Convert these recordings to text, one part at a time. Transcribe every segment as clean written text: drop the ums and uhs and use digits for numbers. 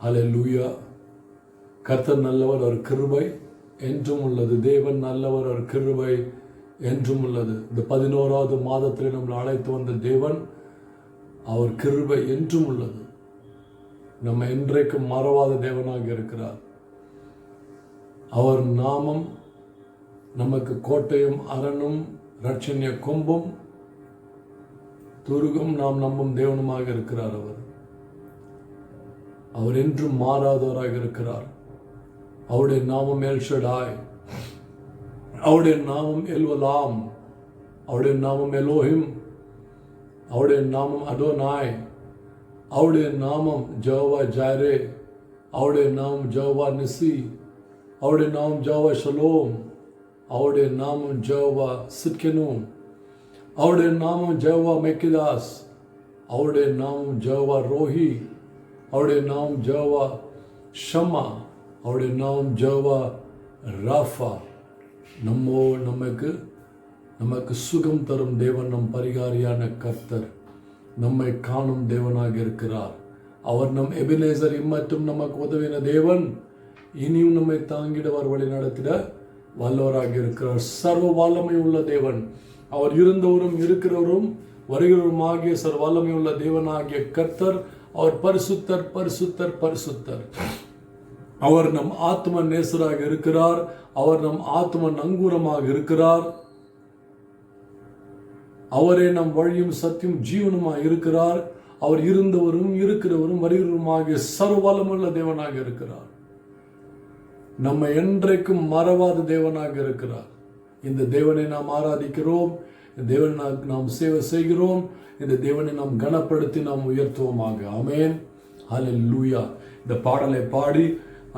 ஹல்லேலூயா. கர்த்தர் நல்லவர், அவர் கிருபை என்றும் உள்ளது. தேவன் நல்லவர், அவர் கிருபை என்றும் உள்ளது. இந்த 11வது மாதத்தில் நம்மளை அழைத்து வந்த தேவன், அவர் கிருபை என்றும் உள்ளது. நம்ம என்றைக்கும் மறவாத தேவனாக இருக்கிறார். அவர் நாமம் நமக்கு கோட்டையும் அரணும் இரட்சணிய கொம்பும் துருகம் நாம் நம்பும் தேவனுமாக இருக்கிறார். அவர் என்றும் மாறாதவராக இருக்கிறார். அவருடைய நாமம் எல்ஷடாய், அவருடைய நாமம் எல்வலாம், அவருடைய நாமம் எலோஹிம், அவருடைய நாமம் அதோனாய், அவருடைய நாமம் ஜெகோவா ஜாரே, அவருடைய நாமம் ஜெகோவா நிசி, அவருடைய நாமம் ஜெகோவா ஷலோம், அவருடைய நாமம் ஜெகோவா சிட்கெனூம், அவருடைய நாமம் ஜெகோவா மெக்கிதாஸ், அவருடைய நாமம் ஜெகோவா ரோஹி, அவருடைய நாமம் ஜெகோவா ஷம்மா, அவருடைய நாமம் ஜெகோவா ராஃபா. நமக்கு சுகம் தரும் தேவன், நம் பரிகாரியான கர்த்தர், நம்மை காணும் தேவனாக இருக்கிறார். அவர் நம் எபினேசர், இம்மட்டும் நமக்கு உதவின தேவன், இனியும் நம்மை தாங்கிடவர் வழி நடத்திட வல்லவராக இருக்கிறார். சர்வ வல்லமை உள்ள தேவன், அவர் இருந்தவரும் இருக்கிறவரும் வருகிறவரும் ஆகிய சர்வ வல்லமை உள்ள தேவனாகிய கர்த்தர், அவர் பரிசுத்தர் பரிசுத்தர் பரிசுத்தர். அவர் நம் ஆத்ம நேசராக இருக்கிறார். அவர் நம் ஆத்ம நங்கூரமாக இருக்கிறார். அவரே நம் வழியும் சத்தியம் ஜீவனுமாக இருக்கிறார். அவர் இருந்தவரும் இருக்கிறவரும் வருகிறவரும் ஆகிய சர்வ வல்லமையுள்ள தேவனாக இருக்கிறார். நம்மை என்றைக்கும் மறவாத தேவனாக இருக்கிறார். இந்த தேவனை நாம் ஆராதிக்கிறோம், இந்த தேவனை நாம் சேவை செய்கிறோம், இந்த தேவனை நாம் கனப்படுத்தி நாம் உயர்த்துவோமாக. ஆமென், ஹல்லேலூயா. இந்த பாடலை பாடி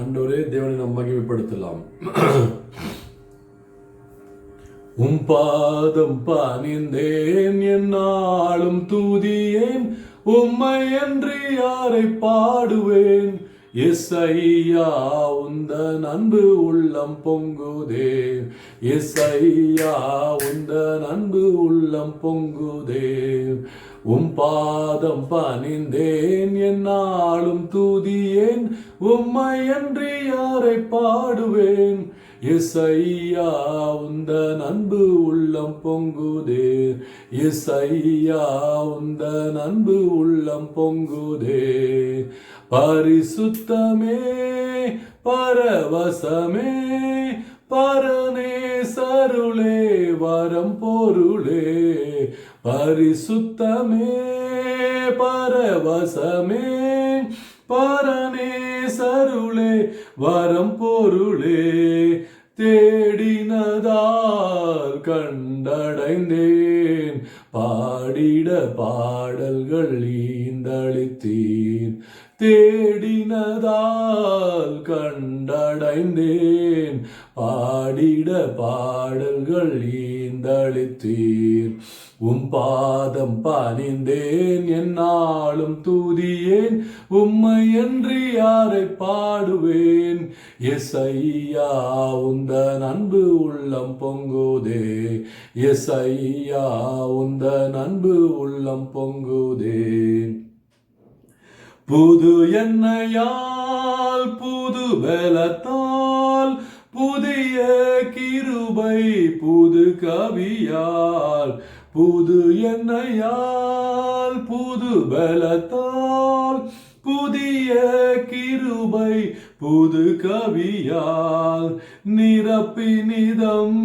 ஆண்டவரே தேவனை நாம் மகிமைப்படுத்தலாம். உம் பாதம் பணிந்தேன், என்னாலும் துதியேன், உம்மை அன்றி யாரை பாடுவேன். எஸ்ஐயா உந்தன் அன்பு உள்ளம் பொங்குதே, எஸ்ஐயா உந்தன் அன்பு உள்ளம் பொங்குதே. உம் பாதம் பணிந்தேன், என்னாலும் துதியேன், உம்மை அன்றி யாரை பாடுவேன். எஸ்ஐயா உந்தன் அன்பு உள்ளம் பொங்குதே, எஸ்ஐயா உந்தன் அன்பு உள்ளம் பொங்குதே. பரிசுத்தமே பரவசமே பரனே சருளே வரம் பொருளே. பரிசுத்தமே பரவசமே பரனே சருளே வரம் பொருளே. தேடினதால் கண்டடைந்தேன், பாடிட பாடல்கள் ஈந்தளித்தீர். தேடினதால் கண்டடைந்தேன், பாடிட பாடல்கள் ஈந்தளித்தீர். உம் பாதம் பணிந்தேன், என்னாலும் துதியேன், உம்மை அன்றி யாரை பாடுவேன். எஸ்ஐயா உந்தன் அன்பு உள்ளம் பொங்குதே, எஸ்ஐயா உந்தன் அன்பு உள்ளம் பொங்குதே. புது எண்ணெயால் புது பலத்தால், புதிய கிருபை புது கவியால். புது எண்ணெயால் புது பலத்தால், புதிய கிருபை புது கவியால். நிரப்பினிதம்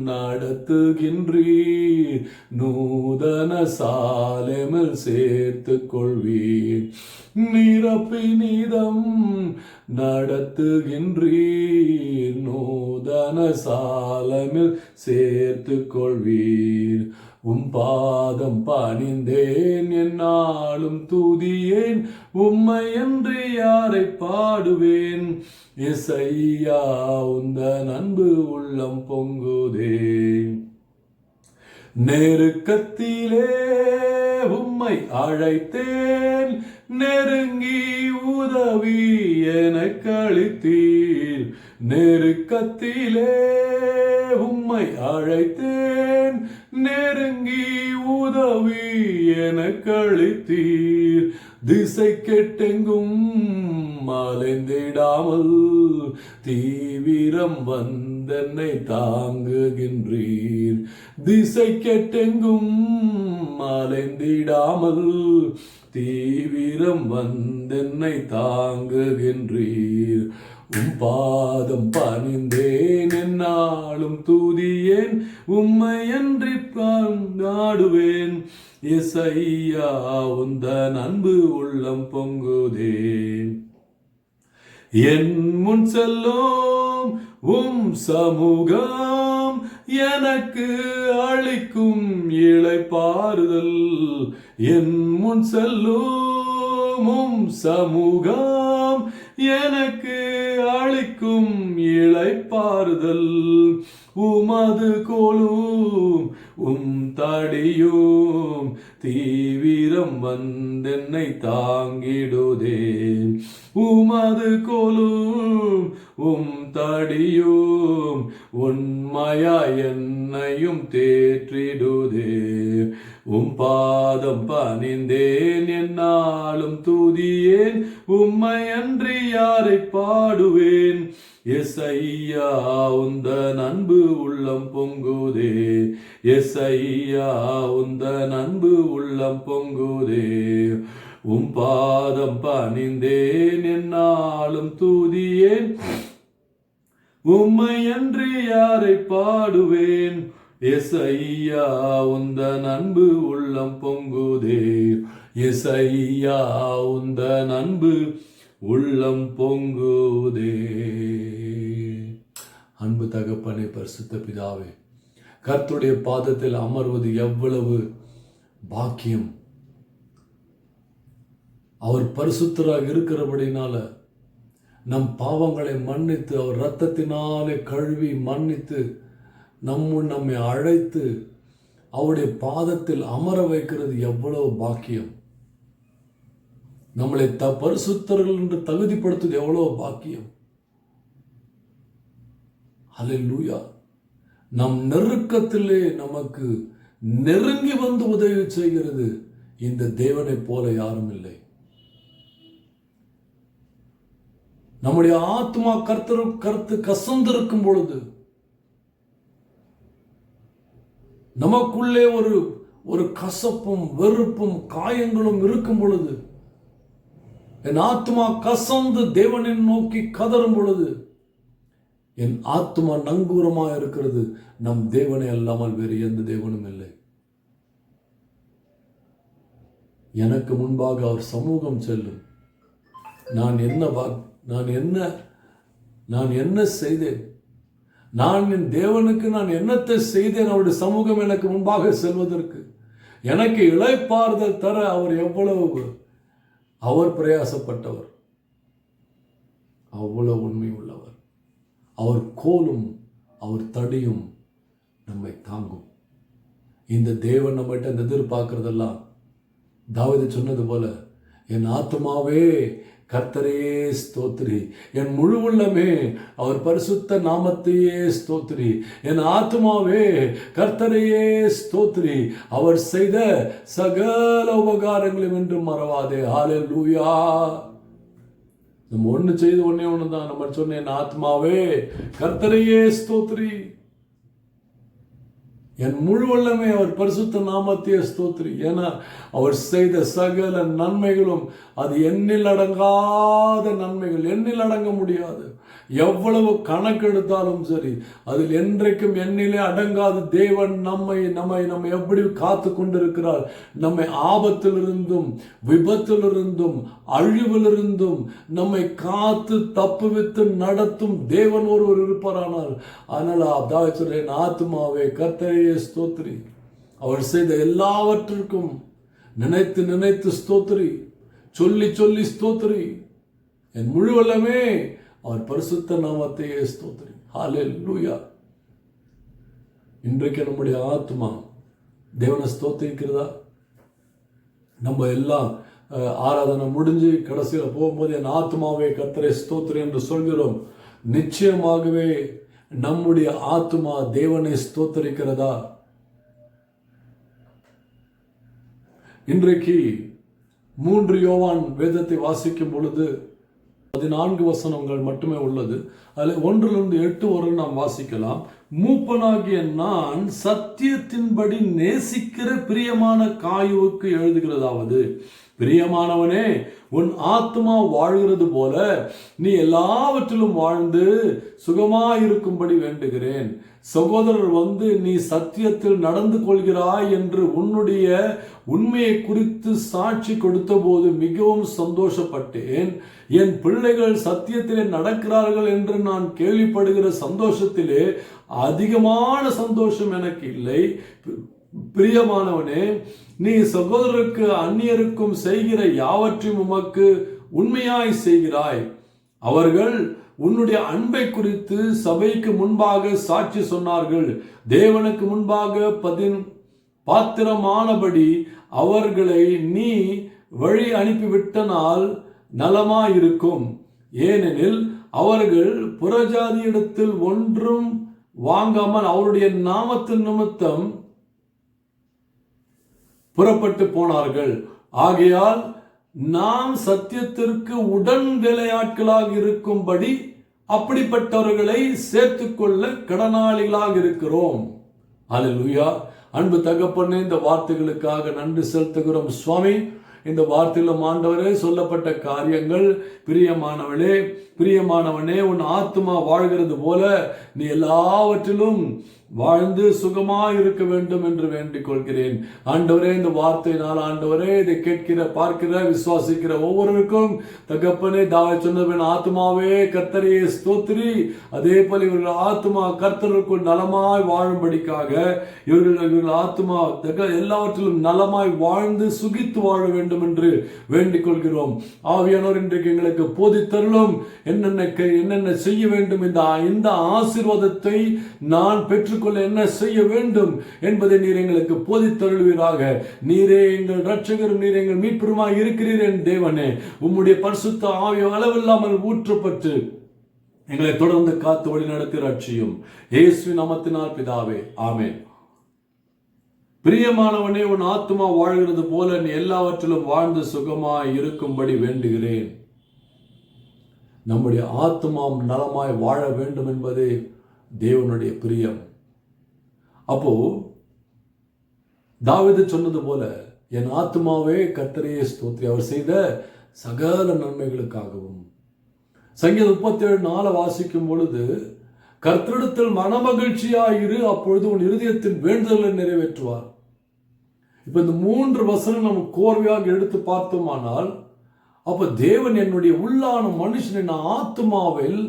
நடத்துகின்றீர், நூதன சாலேமில் சேர்த்து கொள்வீர். நிரப்பினிதம் நடத்துகின்றீர், நூதன சாலேமில் சேர்த்து கொள்வீர். உம் பாதம் பணிந்தேன், என்னாலும் துதியேன், உம்மை அன்றி யாரை பாடுவேன். எஸ்ஐயா உந்தன் அன்பு உள்ளம் பொங்குதே. நெருக்கத்திலே உம்மை அழைத்தேன், நெருங்கி உதவி எனக்கு அளித்தீர். நெருக்கத்திலே உம்மை அழைத்தேன், நெருங்கி உதவி எனக்கு அளித்தீர். திசை கெட்டெங்கும் அலைந்திடாமல் தீவிரம் வந்தென்னை தாங்குகின்றீர். திசை கெட்டெங்கும் அலைந்திடாமல் தீவிரம் வந்தென்னை தாங்குகின்றீர். பாதம் பணிந்தேன் என்னாலும் துதியேன் உம்மையன்றி நாடுவேன். இயேசையா உந்தன் அன்பு உள்ளம் பொங்குதேன். என் முன் செல்லும் சமூகம் எனக்கு அளிக்கும் இளைப்பாறுதல். என் முன் செல்லும் சமூகம் எனக்கு அளிக்கும் இளைப்பாறுதல். உமது கோலும் தடியும் தீவிரம் வந்தென்னை தாங்கிடுதே. உமது கோலும் தடியும் உண்மையா என்னையும் தேற்றிடுதே. பாதம் பணிந்தேன் என்னாலும் துதியேன் உம்மையன்றி யாரை பாடுவேன். இயேசையா உந்தன் அன்பு உள்ளம் பொங்குதே. இயேசையா உந்தன் அன்பு உள்ளம் பொங்குதே. பாதம் பணிந்தேன் என்னாலும் துதியேன் உம்மையன்றி யாரை பாடுவேன். இயேசையா உந்தன் அன்பு உள்ளம் பொங்குதே. இயேசையா உந்தன் அன்பு உள்ளம் பொங்குதே. அன்பு தகப்பனே, பரிசுத்த பிதாவே, கர்த்தருடைய பாதத்தில் அமர்வது எவ்வளவு பாக்கியம். அவர் பரிசுத்தராக இருக்கிறபடினால நம் பாவங்களை மன்னித்து அவர் இரத்தத்தினாலே கழுவி மன்னித்து நம்மை அழைத்து அவருடைய பாதத்தில் அமர வைக்கிறது எவ்வளவு பாக்கியம். நம்மளை பரிசுத்தர்கள் என்று தகுதிப்படுத்துவது எவ்வளவு பாக்கியம். ஹல்லேலூயா. நம் நெருக்கத்திலே நமக்கு நெருங்கி வந்து உதவி செய்கிறது இந்த தேவனை போல யாரும் இல்லை. நம்முடைய ஆத்மா கருத்து கசந்திருக்கும் பொழுது, நமக்குள்ளே ஒரு கசப்பும் வெறுப்பும் காயங்களும் இருக்கும் பொழுது, என் ஆத்மா கசந்து தேவனை நோக்கி கதறும் பொழுது, என் ஆத்மா நங்கூரமா இருக்கிறது. நம் தேவனை அல்லாமல் வேறு எந்த தேவனும் இல்லை. எனக்கு முன்பாக அவர் சமூகம் செல்லும். நான் என்ன செய்தேன்? நான் என் தேவனுக்கு நான் என்னத்தை செய்தேன்? அவருடைய சமூகம் எனக்கு முன்பாக செல்வதற்கு எனக்கு இளைப்பாறுதல் தர அவர் பிரயாசப்பட்டவர், அவ்வளவு உண்மை உள்ளவர். அவர் கோலும் அவர் தடியும் நம்மை தாங்கும். இந்த தேவன் நம்மகிட்ட எதிர்பார்க்கிறதெல்லாம் தாவீது சொன்னது போல, என் ஆத்துமாவே கர்த்தரையே ஸ்தோத்திரி, என் முழு உள்ளமே அவர் பரிசுத்த நாமத்தையே ஸ்தோத்திரி, என் ஆத்துமாவே கர்த்தரையே ஸ்தோத்திரி, அவர் செய்த சகல உபகாரங்களையும் என்று மறவாதே. ஹல்லேலூயா. நம்ம ஒன்று செய்து ஒன்று தான். நம்ம சொன்ன என் ஆத்மாவே கர்த்தரையே ஸ்தோத்திரி, என் முழு வல்லமே அவர் பரிசுத்த நாமத்தையே ஸ்தோத்திரி. ஏன்னா அவர் செய்த சகல நன்மைகளும் அது எண்ணில் அடங்காத நன்மைகள், எண்ணில் அடங்க முடியாது. எவ்வளவு கணக்கெடுத்தாலும் சரி, அதில் என்றைக்கும் எண்ணிலே அடங்காத தேவன் நம்மை எப்படி காத்து கொண்டிருக்கிறார். நம்மை ஆபத்திலிருந்தும் விபத்திலிருந்தும் அழிவிலிருந்தும் நம்மை காத்து தப்புவித்து நடத்தும் தேவன் ஒருவர் இருப்பாரானால், அதனால அதாவது சொல்றேன், ஆத்துமாவே கர்த்தரையே ஸ்தோத்திரி, அவர் செய்த எல்லாவற்றிற்கும் நினைத்து நினைத்து ஸ்தோத்திரி, சொல்லி சொல்லி ஸ்தோத்திரி, என் முழு வல்லமே அவர் பரிசுத்த நாமத்தையே ஸ்தோத்திரி. ஹல்லேலூயா. இன்றைக்கு நம்முடைய ஆத்மா தேவனை ஸ்தோத்திரிக்கிறதா? நம்ம எல்லாம் ஆராதனை முடிஞ்சு கடைசியில் போகும்போது என் ஆத்மாவே கர்த்தரை ஸ்தோத்திரி என்று சொல்கிறோம். நிச்சயமாகவே நம்முடைய ஆத்மா தேவனை ஸ்தோத்திரிக்கிறதா? இன்றைக்கு 3 யோவான் வேதத்தை வாசிக்கும் பொழுது 14 வசனங்கள் மட்டுமே உள்ளது. அதில் 1-8 வரை நாம் வாசிக்கலாம். மூப்பனாகிய நான் சத்தியத்தின்படி நேசிக்கிற பிரியமான காயுவுக்கு எழுதுகிறதாவது, பிரியமானவனே, உன் ஆத்மா வாழ்கிறது போல நீ எல்லாவற்றிலும் வாழ்ந்து சுகமாயிருக்கும்படி வேண்டுகிறேன். சகோதரர் நீ சத்தியத்தில் நடந்து கொள்கிறாய் என்று உன்னுடைய உண்மையை குறித்து சாட்சி கொடுத்த போது மிகவும் சந்தோஷப்பட்டேன். என் பிள்ளைகள் சத்தியத்திலே நடக்கிறார்கள் என்று நான் கேள்விப்படுகிற சந்தோஷத்திலே அதிகமான சந்தோஷம் எனக்கு இல்லை. பிரியமானவனே, நீ சகோதரருக்கு அந்நியருக்கும் செய்கிற யாவற்றையும் உமக்கு உண்மையாய் செய்கிறாய். அவர்கள் உன்னுடைய அன்பை குறித்து சபைக்கு முன்பாக சாட்சி சொன்னார்கள். தேவனுக்கு முன்பாக பாத்திரமானபடி அவர்களை நீ வழி அனுப்பிவிட்டனால் நலமாயிருக்கும். ஏனெனில் அவர்கள் புறஜாதியிடத்தில் ஒன்றும் வாங்காமல் அவருடைய நாமத்தின் நிமித்தம் புறப்பட்டு போனார்கள். ஆகையால் நாம் சத்தியத்திற்கு உடன் வேலையாட்களாக இருக்கும்படி அப்படிப்பட்டவர்களை சேர்த்துக்கொள்ள கடனாளிகளாக இருக்கிறோம். அல்லேலூயா. அன்பு தகப்பனே, இந்த வார்த்தைகளுக்காக நன்றி செலுத்துகிறோம் சுவாமி. இந்த வார்த்தையிலும் ஆண்டவரே சொல்லப்பட்ட காரியங்கள், பிரியமானவனே, உன் ஆத்மா வாழ்கிறது போல நீ எல்லாவற்றிலும் வாழ்ந்து சுகமாய் இருக்க வேண்டும் என்று வேண்டிக் கொள்கிறேன். ஆண்டவரே, இந்த வார்த்தையினால் ஆண்டவரே இதை கேட்கிற, பார்க்கிற, விசுவாசிக்கிற ஒவ்வொருவருக்கும் தகப்பனே, தாவீது சொன்னவன் ஆத்மாவே கர்த்தரையே ஸ்தோத்திரி, அதே போல இவர்கள் ஆத்மா கர்த்தருக்குள் நலமாய் வாழும்படிக்காக இவர்கள் ஆத்மா எல்லாவற்றிலும் நலமாய் வாழ்ந்து சுகித்து வாழ வேண்டும் என்று வேண்டிக் கொள்கிறோம். ஆவியானவர் இன்றைக்கு எங்களுக்கு போதித்தருளும். என்னென்ன செய்ய வேண்டும், இந்த ஆசீர்வாதத்தை நான் பெற்றுக்கொள்ள என்ன செய்ய வேண்டும் என்பதை நீர் எங்களுக்கு போதித்தருள்வீராக. நீரே எங்கள் இரட்சகரும் நீர் எங்கள் மீட்பருமாய் இருக்கிறீர். என் தேவனே, உம்முடைய பரிசுத்த ஆவி அளவில்லாமல் ஊற்றப்பட்டு எங்களை தொடர்ந்து காத்து வழி நடத்தி ரட்சியும். இயேசுவின் நாமத்தினால் பிதாவே, ஆமென். பிரியமானவனே, உன் ஆத்மா வாழ்கிறது போல நீ எல்லாவற்றிலும் வாழ்ந்து சுகமாய் இருக்கும்படி வேண்டுகிறேன். நம்முடைய ஆத்மாம் நலமாய் வாழ வேண்டும் என்பதே தேவனுடைய பிரியம். அப்போ தாவீது சொன்னது போல, என் ஆத்மாவே கர்த்தரையே ஸ்தோத்திரி, அவர் செய்த சகல நன்மைகளுக்காகவும். சங்கீதம் 37:4 வாசிக்கும் பொழுது, கர்த்தரிடத்தில் மனமகிழ்ச்சியாயிரு, அப்பொழுது உன் இருதயத்தின் வேண்டுதலை நிறைவேற்றுவார். இப்ப இந்த 3 வசனம் நம்ம கோர்வையாக எடுத்து பார்த்தோமானால், அப்ப தேவன் என்னுடைய உள்ளான மனுஷனின் ஆத்மாவில்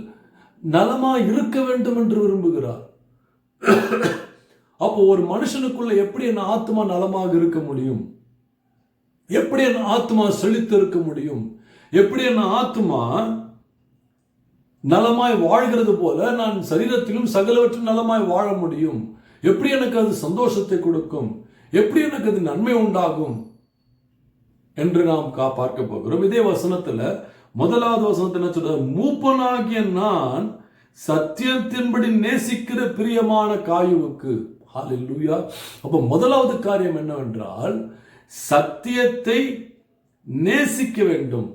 நலமாய் இருக்க வேண்டும் என்று விரும்புகிறார். அப்போ ஒரு மனுஷனுக்குள்ள எப்படி என் ஆத்மா நலமாக இருக்க முடியும்? எப்படி என் ஆத்மா செழித்து இருக்க முடியும்? எப்படி என் ஆத்மா நலமாய் வாழ்கிறது போல நான் சரீரத்திலும் சகலவற்றும் நலமாய் வாழ முடியும்? எப்படி எனக்கு அது சந்தோஷத்தை கொடுக்கும்? எப்படி எனக்கு அது நன்மை உண்டாகும் என்று நாம் பார்க்க போகிறோம். இதே வசனத்துல 1வது வசனத்துல என்ன சொல்ற? மூப்பனாகிய நான் சத்தியத்தின்படி நேசிக்கிற பிரியமான காயுவுக்கு. ஹல்லேலூயா. அப்ப 1வது காரியம் என்னவென்றால், சத்தியத்தை நேசிக்க வேண்டும்.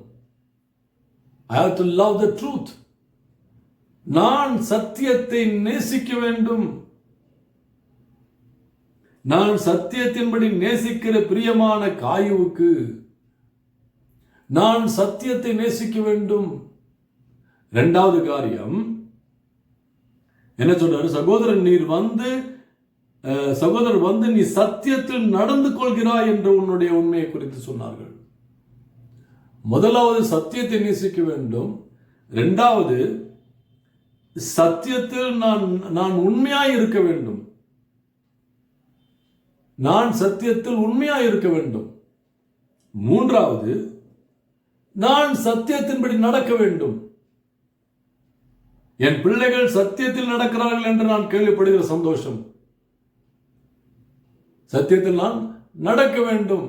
I have to love the truth. நான் சத்தியத்தை நேசிக்க வேண்டும். நான் சத்தியத்தின்படி நேசிக்கிற பிரியமான காயுவுக்கு நான் சத்தியத்தை நேசிக்க வேண்டும். 2வது காரியம் என்ன சொல்றாரு? சகோதரர் வந்து நீ சத்தியத்தில் நடந்து கொள்கிறாய் என்று உன்னுடைய உண்மையை குறித்து சொன்னார்கள். 1வது சத்தியத்தை நேசிக்க வேண்டும். 2வது சத்தியத்தில் நான் உண்மையாய் இருக்க வேண்டும். நான் சத்தியத்தில் உண்மையாய் இருக்க வேண்டும். 3வது நான் சத்தியத்தின்படி நடக்க வேண்டும். என் பிள்ளைகள் சத்தியத்தில் நடக்கிறார்கள் என்று நான் கேள்விப்படுகிற சந்தோஷம். சத்தியத்தில் நான் நடக்க வேண்டும்.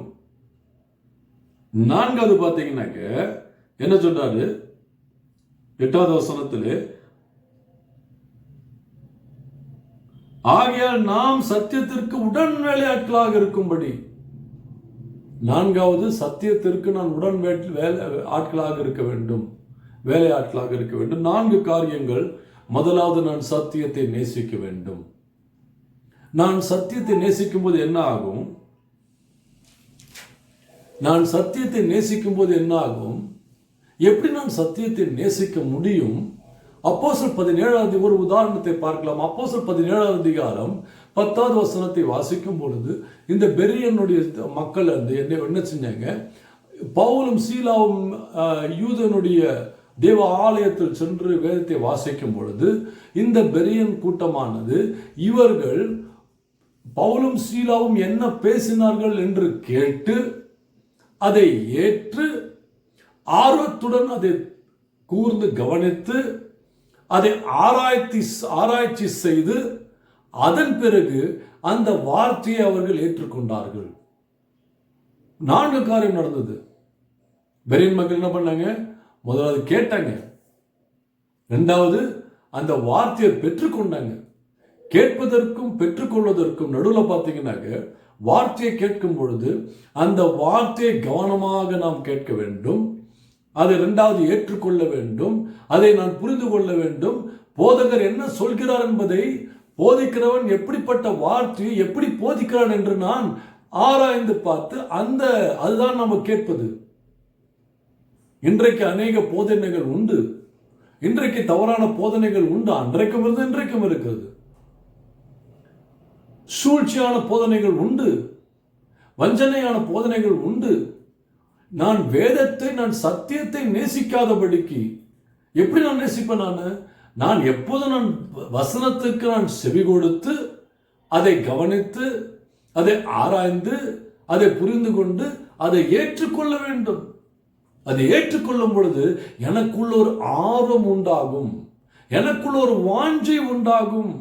4வது பார்த்தீங்கன்னாக்க என்ன சொல்றாரு? 8வது வசனத்திலே, ஆகையால் நாம் சத்தியத்திற்கு உடன் வேலையாட்களாக இருக்கும்படி. நான்காவது, சத்தியத்திற்கு நான் உடன் ஆட்களாக இருக்க வேண்டும், வேலையாட்களாக இருக்க வேண்டும். 4 காரியங்கள். முதலாவது, நான் சத்தியத்தை நேசிக்க வேண்டும். நான் சத்தியத்தை நேசிக்கும் போது என்ன ஆகும்? நான் சத்தியத்தை நேசிக்கும் போது என்ன ஆகும்? எப்படி நான் சத்தியத்தை நேசிக்க முடியும்? அப்போஸ்தலர் 17 ஒரு உதாரணத்தை பார்க்கலாம். அப்போஸ்தலர் 17 அதிகாரம் 10வது வசனத்தை வாசிக்கும் பொழுது, இந்த பெரியனுடைய மக்கள் என்ன செஞ்சாங்க? பவுலும் சீலாவும் யூதனுடைய தேவ ஆலயத்தில் சென்று வேதத்தை வாசிக்கும் பொழுது, இந்த பெரியன் கூட்டமானது இவர்கள் பவுலும் சீலாவும் என்ன பேசினார்கள் என்று கேட்டு அதை ஏற்று ஆர்வத்துடன் அதை கூர்ந்து கவனித்து அதை ஆராய்ச்சி செய்து அதன் பிறகு அந்த வார்த்தையை அவர்கள் ஏற்றுக்கொண்டார்கள். 4 காரியம் நடந்தது. பெரியன் மக்கள் என்ன பண்ணாங்க? முதலாவது கேட்டாங்க, 2வது அந்த வார்த்தையை பெற்றுக்கொண்டாங்க. கேட்பதற்கும் பெற்றுக்கொள்வதற்கும் நடுவில் பார்த்தீங்கன்னாக்க, வார்த்தையை கேட்கும் பொழுது அந்த வார்த்தையை கவனமாக நாம் கேட்க வேண்டும். அதை 2வது ஏற்றுக்கொள்ள வேண்டும். அதை நான் புரிந்து கொள்ள வேண்டும். போதகர் என்ன சொல்கிறார் என்பதை, போதிக்கிறவன் எப்படிப்பட்ட வார்த்தையை எப்படி போதிக்கிறான் என்று நான் ஆராய்ந்து பார்த்து அதுதான் நம்ம கேட்பது. இன்றைக்கு அநேக போதனைகள் உண்டு. இன்றைக்கு தவறான போதனைகள் உண்டு. அன்றைக்கும் இருந்து இன்றைக்கும் இருக்கிறது. சூழ்ச்சியான போதனைகள் உண்டு. வஞ்சனையான போதனைகள் உண்டு. நான் வேதத்தை, நான் சத்தியத்தை நேசிக்காதபடிக்கு எப்படி நான் நேசிப்பேன்? நான் எப்போது நான் வசனத்துக்கு நான் செவி கொடுத்து அதை கவனித்து அதை ஆராய்ந்து அதை புரிந்து கொண்டு அதை ஏற்றுக்கொள்ள வேண்டும். அதை ஏற்றுக்கொள்ளும் பொழுது எனக்குள்ள ஒரு ஆர்வம் உண்டாகும், எனக்குள்ள ஒரு வாஞ்சை உண்டாகும்.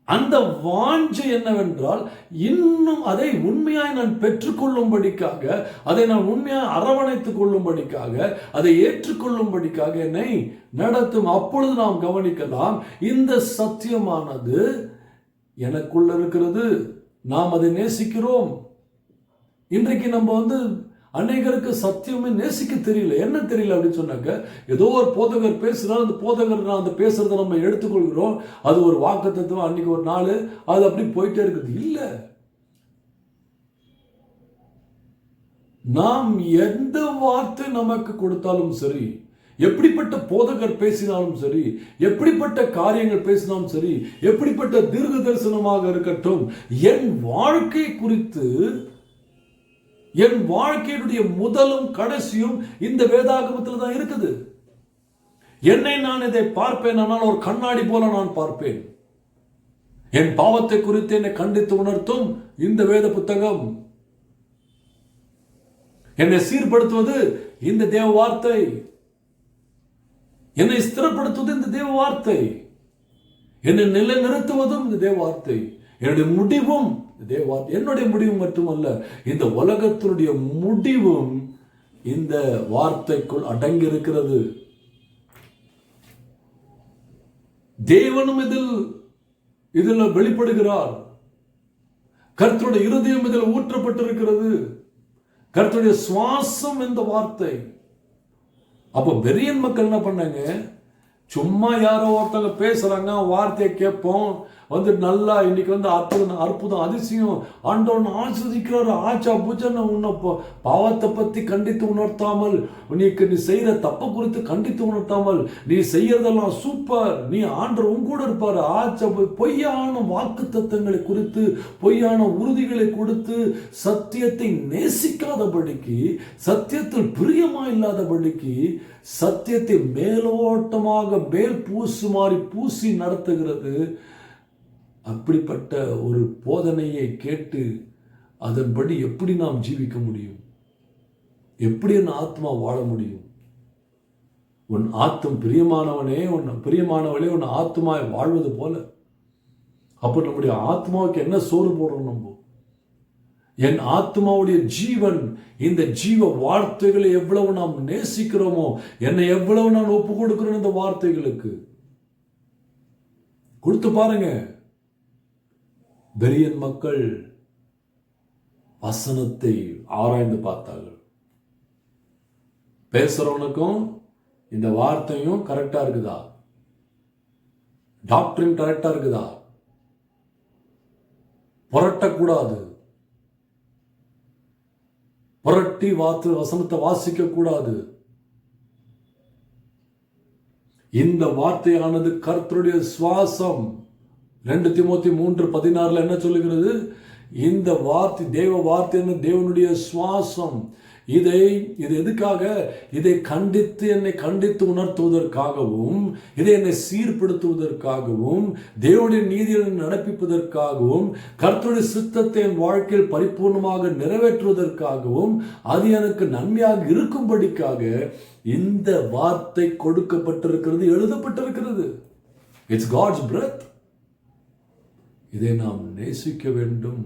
அந்த வாஞ்சை என்னவென்றால், இன்னும் அதை உண்மையாய் நான் பெற்றுக்கொள்ளும்படிக்காக, அதை நான் உண்மையாய் அரவணைத்துக் கொள்ளும்படிக்காக, அதை ஏற்றுக்கொள்ளும்படிக்காக என்னை நடத்தும். அப்பொழுது நாம் கவனிக்கலாம், இந்த சத்தியமானது எனக்குள்ள இருக்கிறது, நாம் அதை நேசிக்கிறோம். இன்றைக்கு நம்ம அநேகருக்கு சத்தியமே நேசிக்க தெரியல. என்ன தெரியல அப்படின்னு சொன்னாக்க, ஏதோ ஒரு போதகர் பேசுறாரு, அந்த போதகர் அந்த பேசுறதை நம்ம எடுத்துக்கொள்கிறோம். அது ஒரு வாக்குத்தத்தம், அன்னைக்கு ஒரு நாள், அது அப்படி போயிட்டே இருக்குது. இல்லை, நாம் எந்த வார்த்தை நமக்கு கொடுத்தாலும் சரி, எப்படிப்பட்ட போதகர் பேசினாலும் சரி, எப்படிப்பட்ட காரியங்கள் பேசினாலும் சரி, எப்படிப்பட்ட தீர்க்க தரிசனமாக இருக்கட்டும், என் வாழ்க்கை குறித்து, என் வாழ்க்கையினுடைய முதலும் கடைசியும் இந்த வேதாகமத்தில் தான் இருக்குது. என்னை நான் இதை பார்ப்பேன், ஆனால் ஒரு கண்ணாடி போல நான் பார்ப்பேன். என் பாவத்தை குறித்து என்னை கண்டித்து உணர்த்தும் இந்த வேத புத்தகம். என்னை சீர்படுத்துவது இந்த தேவ வார்த்தை. என்னை ஸ்திரப்படுத்துவது இந்த தேவ வார்த்தை. என்னை நிலைநிறுத்துவதும் இந்த தேவ வார்த்தை. என்னுடைய முடிவும் தேவ வார்த்தை. என்னுடைய முடிவு மட்டுமல்ல, இந்த உலகத்தினுடைய முடிவும் இந்த வார்த்தைக்குள் அடங்கி இருக்கிறது. தேவனும் இதில் வெளிப்படுகிறார். கர்த்தருடைய இருதயம் இதில் ஊற்றப்பட்டிருக்கிறது. கர்த்தருடைய சுவாசம் இந்த வார்த்தை. அப்ப பெரியன் மக்கள் என்ன பண்ணாங்க? சும்மா யாரோ ஒருத்தவங்க பேசுறாங்க, வார்த்தையை கேட்போம், நல்லா இன்னைக்கு அற்புதம் அதிசயம் ஆண்டவன் ஆஸ்வதிக்கிறாரு, ஆச்சா பூச்சா உன்னை பாவத்தை பத்தி கண்டித்து உணர்த்தாமல், நீ செய்யற தப்பை குறித்து கண்டித்து உணர்த்தாமல், நீ செய்யறதெல்லாம் சூப்பர், நீ ஆண்டவர் உன் கூட இருப்பாரு, ஆச்சா பொய்யான வாக்கு தத்தங்களை குறித்து, பொய்யான உறுதிகளை கொடுத்து, சத்தியத்தை நேசிக்காதபடிக்கு, சத்தியத்தில் பிரியமா இல்லாதபடிக்கு, சத்தியத்தை மேலோட்டமாக மேல் பூசு மாறி பூசி நடத்துகிறது. அப்படிப்பட்ட ஒரு போதனையை கேட்டு அதன்படி எப்படி நாம் ஜீவிக்க முடியும்? எப்படி என் ஆத்மா வாழ முடியும்? உன் ஆத்மம் பிரியமானவளே உன் ஆத்மாவை வாழ்வது போல. அப்போ நம்முடைய ஆத்மாவுக்கு என்ன சோறு போடுறோம்? நம்ம என் ஆத்மாவுடைய ஜீவன், இந்த ஜீவ வார்த்தைகளை எவ்வளவு நாம் நேசிக்கிறோமோ, என்னை எவ்வளவு நான் ஒப்பு கொடுக்கிறோம் இந்த வார்த்தைகளுக்கு. கொடுத்து பாருங்க. பெரியன் மக்கள் வசனத்தை ஆராய்ந்து பார்த்தார்கள். பேசுறவனுக்கும் இந்த வார்த்தையும் கரெக்டா இருக்குதா, டாக்டரின் கரெக்டா இருக்குதா, புரட்டக்கூடாது, புரட்டி வசனத்தை வாசிக்க கூடாது. இந்த வார்த்தையானது கர்த்தருடைய சுவாசம். 2 தீமோத்தேயு 3:16 என்ன சொல்லுகிறது? இந்த வார்த்தை தேவ வார்த்தை தேவனுடைய சுவாசம். இது எதுக்காக? இதை என்னை கண்டித்து உணர்த்துவதற்காகவும், இதை என்னை சீர்படுத்துவதற்காகவும், தேவனுடைய நீதியை நடப்பிப்பதற்காகவும், கர்த்தருடைய சித்தத்தை என் வாழ்க்கையில் பரிபூர்ணமாக நிறைவேற்றுவதற்காகவும், அது எனக்கு நன்மையாக இருக்கும்படிக்காக இந்த வார்த்தை கொடுக்கப்பட்டிருக்கிறது, எழுதப்பட்டிருக்கிறது. It's God's breath. இதை நாம் நேசிக்க வேண்டும்.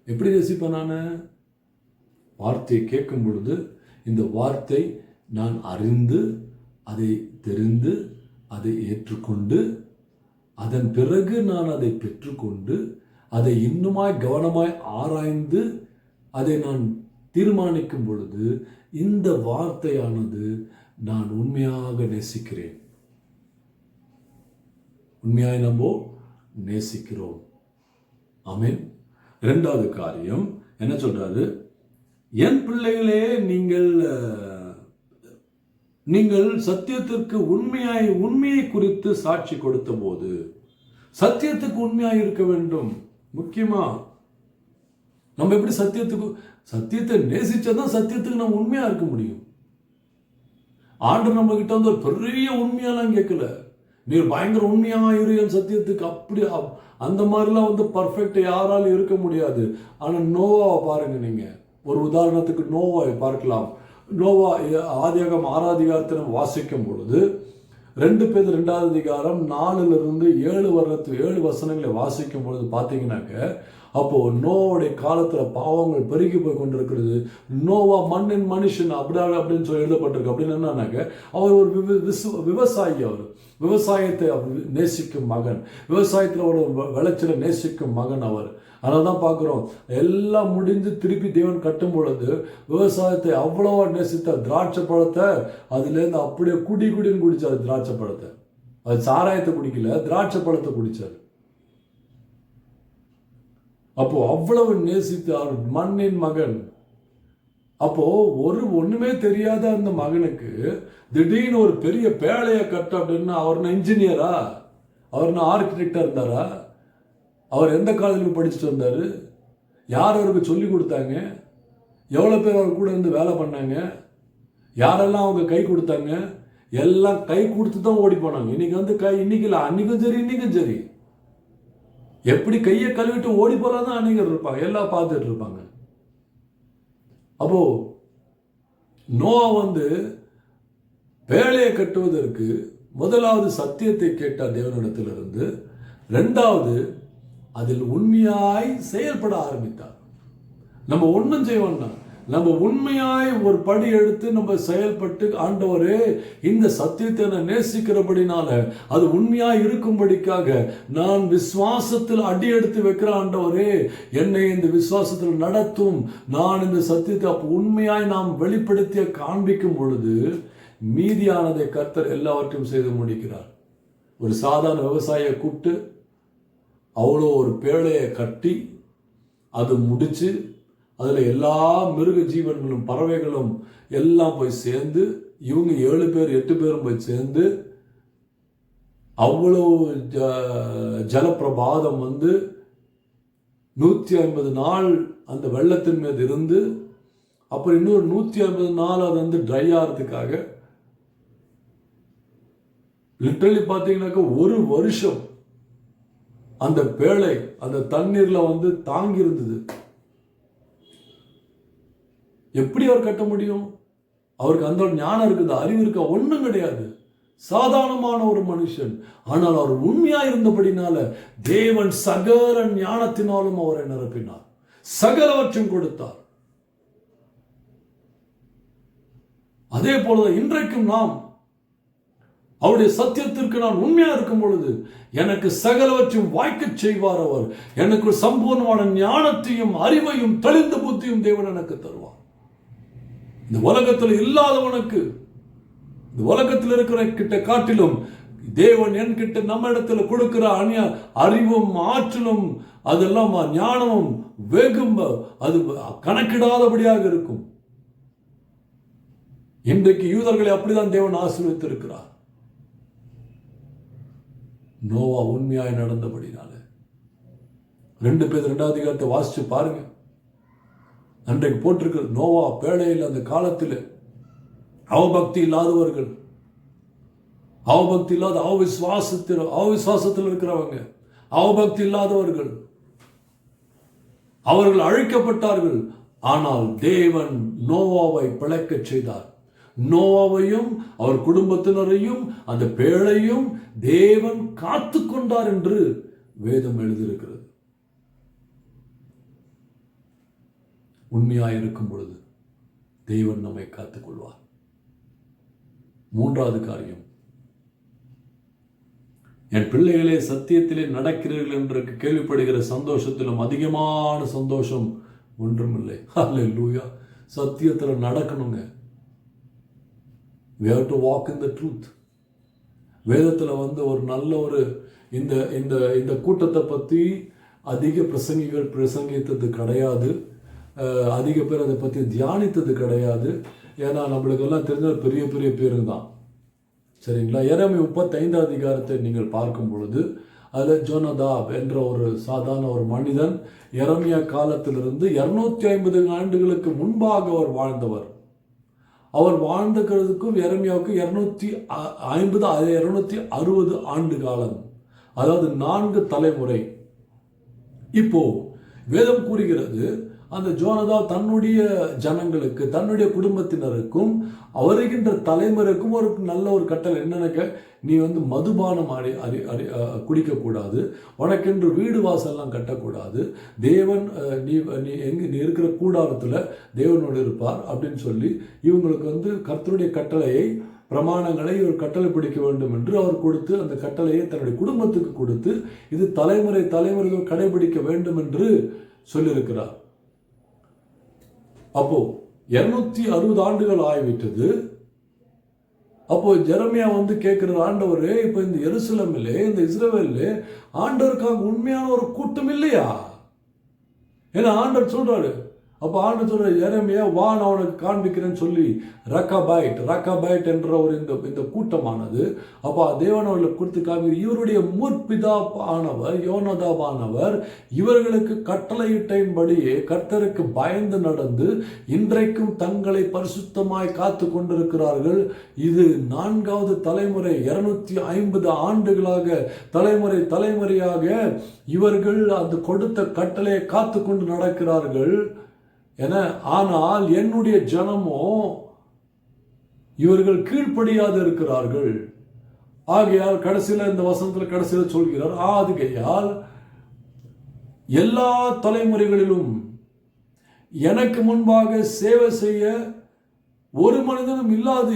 எப்படி நேசிப்பேன் நான்? வார்த்தையை கேட்கும் பொழுது இந்த வார்த்தை நான் அறிந்து, அதை தெரிந்து, அதை ஏற்றுக்கொண்டு, அதன் பிறகு நான் அதை பெற்றுக்கொண்டு, அதை இன்னுமாய் கவனமாய் ஆராய்ந்து அதை நான் தீர்மானிக்கும் பொழுது இந்த வார்த்தையானது நான் உண்மையாக நேசிக்கிறேன். உண்மையாய் நம்ம நேசிக்கிறோம். ஆமென். 2வது காரியம் என்ன சொல்றாரு? என் பிள்ளைகளே, நீங்கள் சத்தியத்திற்கு உண்மையை குறித்து சாட்சி கொடுத்த போது, சத்தியத்துக்கு உண்மையாய் இருக்க வேண்டும். முக்கியமா நம்ம எப்படி சத்தியத்தை நேசிச்சாதான் சத்தியத்துக்கு நம்ம உண்மையா இருக்க முடியும். ஆண்டவர் நம்ம கிட்ட வந்து ஒரு பெரிய உண்மையெல்லாம் கேட்கல, நீ பயங்கர உண்மையா இரு என் சத்தியத்துக்கு, அப்படி அந்த மாதிரிலாம் வந்து பர்ஃபெக்ட் யாராலும் இருக்க முடியாது. ஆனா நோவாவை பாருங்க. நீங்க ஒரு உதாரணத்துக்கு நோவாவை பார்க்கலாம். நோவா ஆதியாகமம் 6வது அதிகாரத்தை வாசிக்கும் பொழுது 2 பேதுரு 2வது அதிகாரம் 4-7 வசனங்களை வாசிக்கும் பொழுது பார்த்தீங்கன்னாக்க, அப்போ நோவாவுடைய காலத்துல பாவங்கள் பெருகி போய் கொண்டிருக்கிறது. நோவா மண்ணின் மனுஷன் அப்படின்னு சொல்லி எழுதப்பட்டிருக்கு. அப்படின்னு என்னன்னாக்க, அவர் ஒரு விவசாயி. அவர் விவசாயத்தை நேசிக்கும் மகன், விவசாயத்தில் ஒரு விளைச்சலை நேசிக்கும் மகன் அவர். அதனால தான் பார்க்குறோம், எல்லாம் முடிந்து திருப்பி தேவன் கட்டும் பொழுது விவசாயத்தை அவ்வளவா நேசித்தார். திராட்சை பழத்தை அதுலேருந்து அப்படியே குடின்னு குடிச்சார். திராட்சை பழத்தை, அது சாராயத்தை குடிக்கல, திராட்சை பழத்தை குடிச்சார். அப்போ அவ்வளவு நேசித்தார் மண்ணின் மகன். அப்போ ஒண்ணுமே தெரியாத அந்த மகனுக்கு திடீர்னு ஒரு பெரிய பேழையை கட்ட அப்படின்னா, அவர் இன்ஜினியரா, அவர் ஆர்கிடெக்டா இருந்தாரா? அவர் எந்த காலேஜில் படிச்சுட்டு வந்தாரு? யார் அவருக்கு சொல்லி கொடுத்தாங்க? எவ்வளோ பேர் அவர் கூட இருந்து வேலை பண்ணாங்க? யாரெல்லாம் அவங்க கை கொடுத்தாங்க? எல்லாம் கை கொடுத்து தான் ஓடி போனாங்க. இன்னைக்கு வந்து இன்னைக்கு இல்லை, அன்னைக்கும் சரி இன்னைக்கும் சரி, எப்படி கையை கழுவிட்டு ஓடி போறாதான் அன்னைக்கு இருப்பாங்க, எல்லாம் பார்த்துட்டு இருப்பாங்க. அப்போ நோவா வந்து பேழையை கட்டுவதற்கு முதலாவது சத்தியத்தை கேட்டார் தேவனிடத்திலிருந்து. 2வது அதில் உண்மையாய் செயல்பட ஆரம்பித்தார். நம்ம ஒன்றும் செய்வோம்னா, நம்ம உண்மையாய் ஒரு படி எடுத்து நம்ம செயல்பட்டு, ஆண்டவரே இந்த சத்தியத்தை நான் நேசிக்கிறபடினால அது உண்மையாய் இருக்கும்படிக்காக நான் விசுவாசத்தில் அடி எடுத்து வைக்கிற, ஆண்டவரே என்னை இந்த விசுவாசத்தில் நடத்தும், நான் இந்த சத்தியத்தை அப்போ உண்மையாய் நாம் வெளிப்படுத்திய காண்பிக்கும் பொழுது மீதியானதை கர்த்தர் எல்லாவற்றையும் செய்து முடிக்கிறார். ஒரு சாதாரண விவசாயியை கூப்பிட்டு அவ்வளோ ஒரு பேழையை கட்டி அது முடிச்சு, அதில் எல்லா மிருக ஜீவன்களும் பறவைகளும் எல்லாம் போய் சேர்ந்து, இவங்க 7 பேர் 8 பேரும் போய் சேர்ந்து, அவ்வளோ ஜலப்பிரபாதம் வந்து 150 நாள் அந்த வெள்ளத்தின் மீது இருந்து, அப்புறம் இன்னொரு 150 நாள் அது வந்து ட்ரை ஆகிறதுக்காக, லிட்டரலி பார்த்தீங்கன்னாக்க 1 வருஷம் அந்த பேழை அந்த தண்ணீர்ல வந்து தாங்கி இருந்தது. எப்படி அவர் கட்ட முடியும்? அவருக்கு அந்த ஞானம் இருக்குதா, அறிவு இருக்கா? ஒண்ணும் கிடையாது. சாதாரணமான ஒரு மனுஷன். ஆனால் அவர் உண்மையா இருந்தபடினால தேவன் சகல ஞானத்தினாலும் அவரை நிரப்பினார், சகலவற்றையும் கொடுத்தார். அதே போலதான் இன்றைக்கும் நாம் அவருடைய சத்தியத்திற்கு நான் உண்மையா இருக்கும் பொழுது எனக்கு சகலவற்றையும் வாய்க்கச் செய்வார். அவர் எனக்கு ஒரு சம்பூர்ணமான ஞானத்தையும் அறிவையும் தெளிந்த புத்தியும் தேவன் எனக்கு தருவார். இந்த உலகத்தில் இல்லாதவனுக்கு, இந்த உலகத்தில் இருக்கிற கிட்ட காட்டிலும் தேவன் என்கிட்ட நம்ம இடத்துல கொடுக்கிற அறிவும் ஆற்றலும் அதெல்லாம் ஞானமும் வேகும் அது கணக்கிடாதபடியாக இருக்கும். இன்றைக்கு யூதர்களை அப்படிதான் தேவன் ஆசீர்வதித்திருக்கிறார். நோவா உண்மையாய் நடந்தபடினால 2 பேர் 2ஆம் அதிகாரத்தை வாசிச்சு பாருங்க. அன்றைக்கு போட்டிருக்கிறது, நோவா பேழையில் அந்த காலத்தில் அவபக்தி இல்லாதவர்கள், அவபக்தி இல்லாத அவிசுவாசத்தில் இருக்கிறவங்க, அவபக்தி இல்லாதவர்கள், அவர்கள் அழிக்கப்பட்டார்கள். ஆனால் தேவன் நோவாவை பிழைக்கச் செய்தார். நோவாவையும் அவர் குடும்பத்தினரையும் அந்த பேழையும் தேவன் காத்து கொண்டார் என்று வேதம் எழுதியிருக்கிறது. உண்மையாயிருக்கும் பொழுது தேவன் நம்மை காத்துக் கொள்வார். 3வது காரியம், என் பிள்ளைகளே சத்தியத்திலே நடக்கிறீர்கள் என்று கேள்விப்படுகிற சந்தோஷத்திலும் அதிகமான சந்தோஷம் ஒன்றுமில்லை. ஹல்லேலூயா. சத்தியத்தில் நடக்கணுங்க. we have to walk in the truth. வேதத்தில் ஒரு நல்ல ஒரு இந்த இந்த இந்த கூட்டத்தை பற்றி அதிக பிரசங்கிகள் பிரசங்கித்தது கிடையாது. அதிக பேர் அதை பற்றி தியானித்தது கிடையாது. ஏன்னா நம்மளுக்கெல்லாம் தெரிஞ்ச பெரிய பெரிய பேருங்க தான். சரிங்களா? எரேமியா 35ஆம் அதிகாரத்தை நீங்கள் பார்க்கும் பொழுது அதில் ஜோனதாப் என்ற ஒரு சாதாரண ஒரு மனிதன் எரேமியா காலத்திலிருந்து 250 ஆண்டுகளுக்கு முன்பாக அவர் வாழ்ந்தவர். அவர் வாழ்ந்துக்கிறதுக்கும் எரேமியாவுக்கும் 260 ஆண்டு காலம், அதாவது 4 தலைமுறை. இப்போ வேதம் கூறுகிறது, அந்த ஜோனதா தன்னுடைய ஜனங்களுக்கு, தன்னுடைய குடும்பத்தினருக்கும் வருகின்ற தலைமுறைக்கும் ஒரு நல்ல ஒரு கட்டளை என்னன்னு, நீ மதுபானம் குடிக்கக்கூடாது, உனக்கென்று வீடு வாசல்லாம் கட்டக்கூடாது, தேவன் நீ இருக்கிற கூடாரத்தில் தேவனோடு இருப்பார் அப்படின்னு சொல்லி இவங்களுக்கு கர்த்தருடைய கட்டளையை பிரமாணங்களை ஒரு கட்டளை பிடிக்க வேண்டும் என்று அவர் கொடுத்து, அந்த கட்டளையை தன்னுடைய குடும்பத்துக்கு கொடுத்து இது தலைமுறைகள் கடைபிடிக்க வேண்டும் என்று சொல்லியிருக்கிறார். அப்போ 260 ஆண்டுகள் ஆகிவிட்டது. அப்போ ஜெரமியா கேட்கிற, ஆண்டவரே, இப்ப இந்த எருசலேமிலே, இந்த இஸ்ரவேலிலே ஆண்டவருக்காக உண்மையான ஒரு கூட்டம் இல்லையா? ஏன்னா ஆண்டவர் சொல்றாரு. அப்போ ஆண்டவர் சொல்ற, எரேமியா வா, நான் அவனுக்கு காண்பிக்கிறேன்னு சொல்லி ரக்காபைட் என்ற ஒரு இந்த கூட்டமானது, அப்போ தேவன் அவர்களுக்கு கொடுத்து காண்பி, இவருடைய முற்பிதா ஆனவர் யோனதாபானவர் இவர்களுக்கு கட்டளையிட்டபடியே கர்த்தருக்கு பயந்து நடந்து இன்றைக்கும் தங்களை பரிசுத்தமாய் காத்து கொண்டிருக்கிறார்கள். இது 4வது தலைமுறை. 250 ஆண்டுகளாக தலைமுறையாக இவர்கள் அந்த கொடுத்த கட்டளையை காத்து கொண்டு நடக்கிறார்கள் என. ஆனால் என்னுடைய ஜனமோ இவர்கள் கீழ்ப்படியாது இருக்கிறார்கள். ஆகையால் கடைசியில் இந்த வசனத்தில் கடைசியில் சொல்கிறார், ஆகையால் எல்லா தலைமுறைகளிலும் எனக்கு முன்பாக சேவை செய்ய ஒரு மனிதனும் இல்லாது,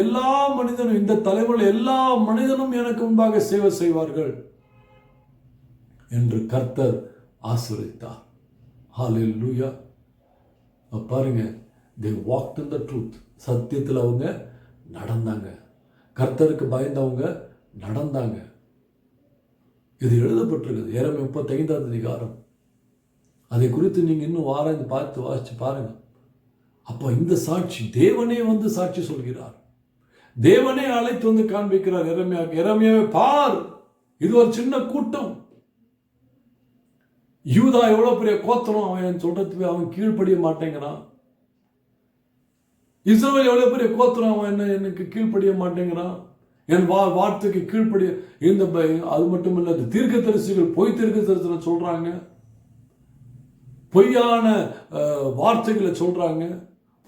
எல்லா மனிதனும், இந்த தலைமுறையில் எல்லா மனிதனும் எனக்கு முன்பாக சேவை செய்வார்கள் என்று கர்த்தர் ஆசீர்வதித்தார். ஹல்லேலூயா. பாருங்க, they walked in the truth. சத்தியத்தில் அவங்க நடந்தாங்க, கர்த்தருக்கு பயந்தவங்க நடந்தாங்க. இது எழுதப்பட்டிருக்குது எரேமியா 35ஆம் அதிகாரம். அதை குறித்து நீங்க இன்னும் ஆராய்ந்து பார்த்து வாசிச்சு பாருங்க. அப்போ இந்த சாட்சி தேவனே சாட்சி சொல்கிறார். தேவனே அழைத்து காண்பிக்கிறார் எரேமியாவை பார், இது ஒரு சின்ன கூட்டம். யூதா எவ்வளவு பெரிய கோத்திரம், அவன் சொல்றதுக்கு அவன் கீழ்ப்படிய மாட்டேங்கிறான். இஸ்ரவேல் எவ்வளவு பெரிய கோத்திரம், அவன் எனக்கு கீழ்ப்படிய மாட்டேங்கிறான். என் வார்த்தைக்கு கீழ்ப்படிய அது மட்டும் இல்ல, தீர்க்கதரிசிகள் பொய் தீர்க்கதரிசனம் சொல்றாங்க, பொய்யான வார்த்தைகளை சொல்றாங்க,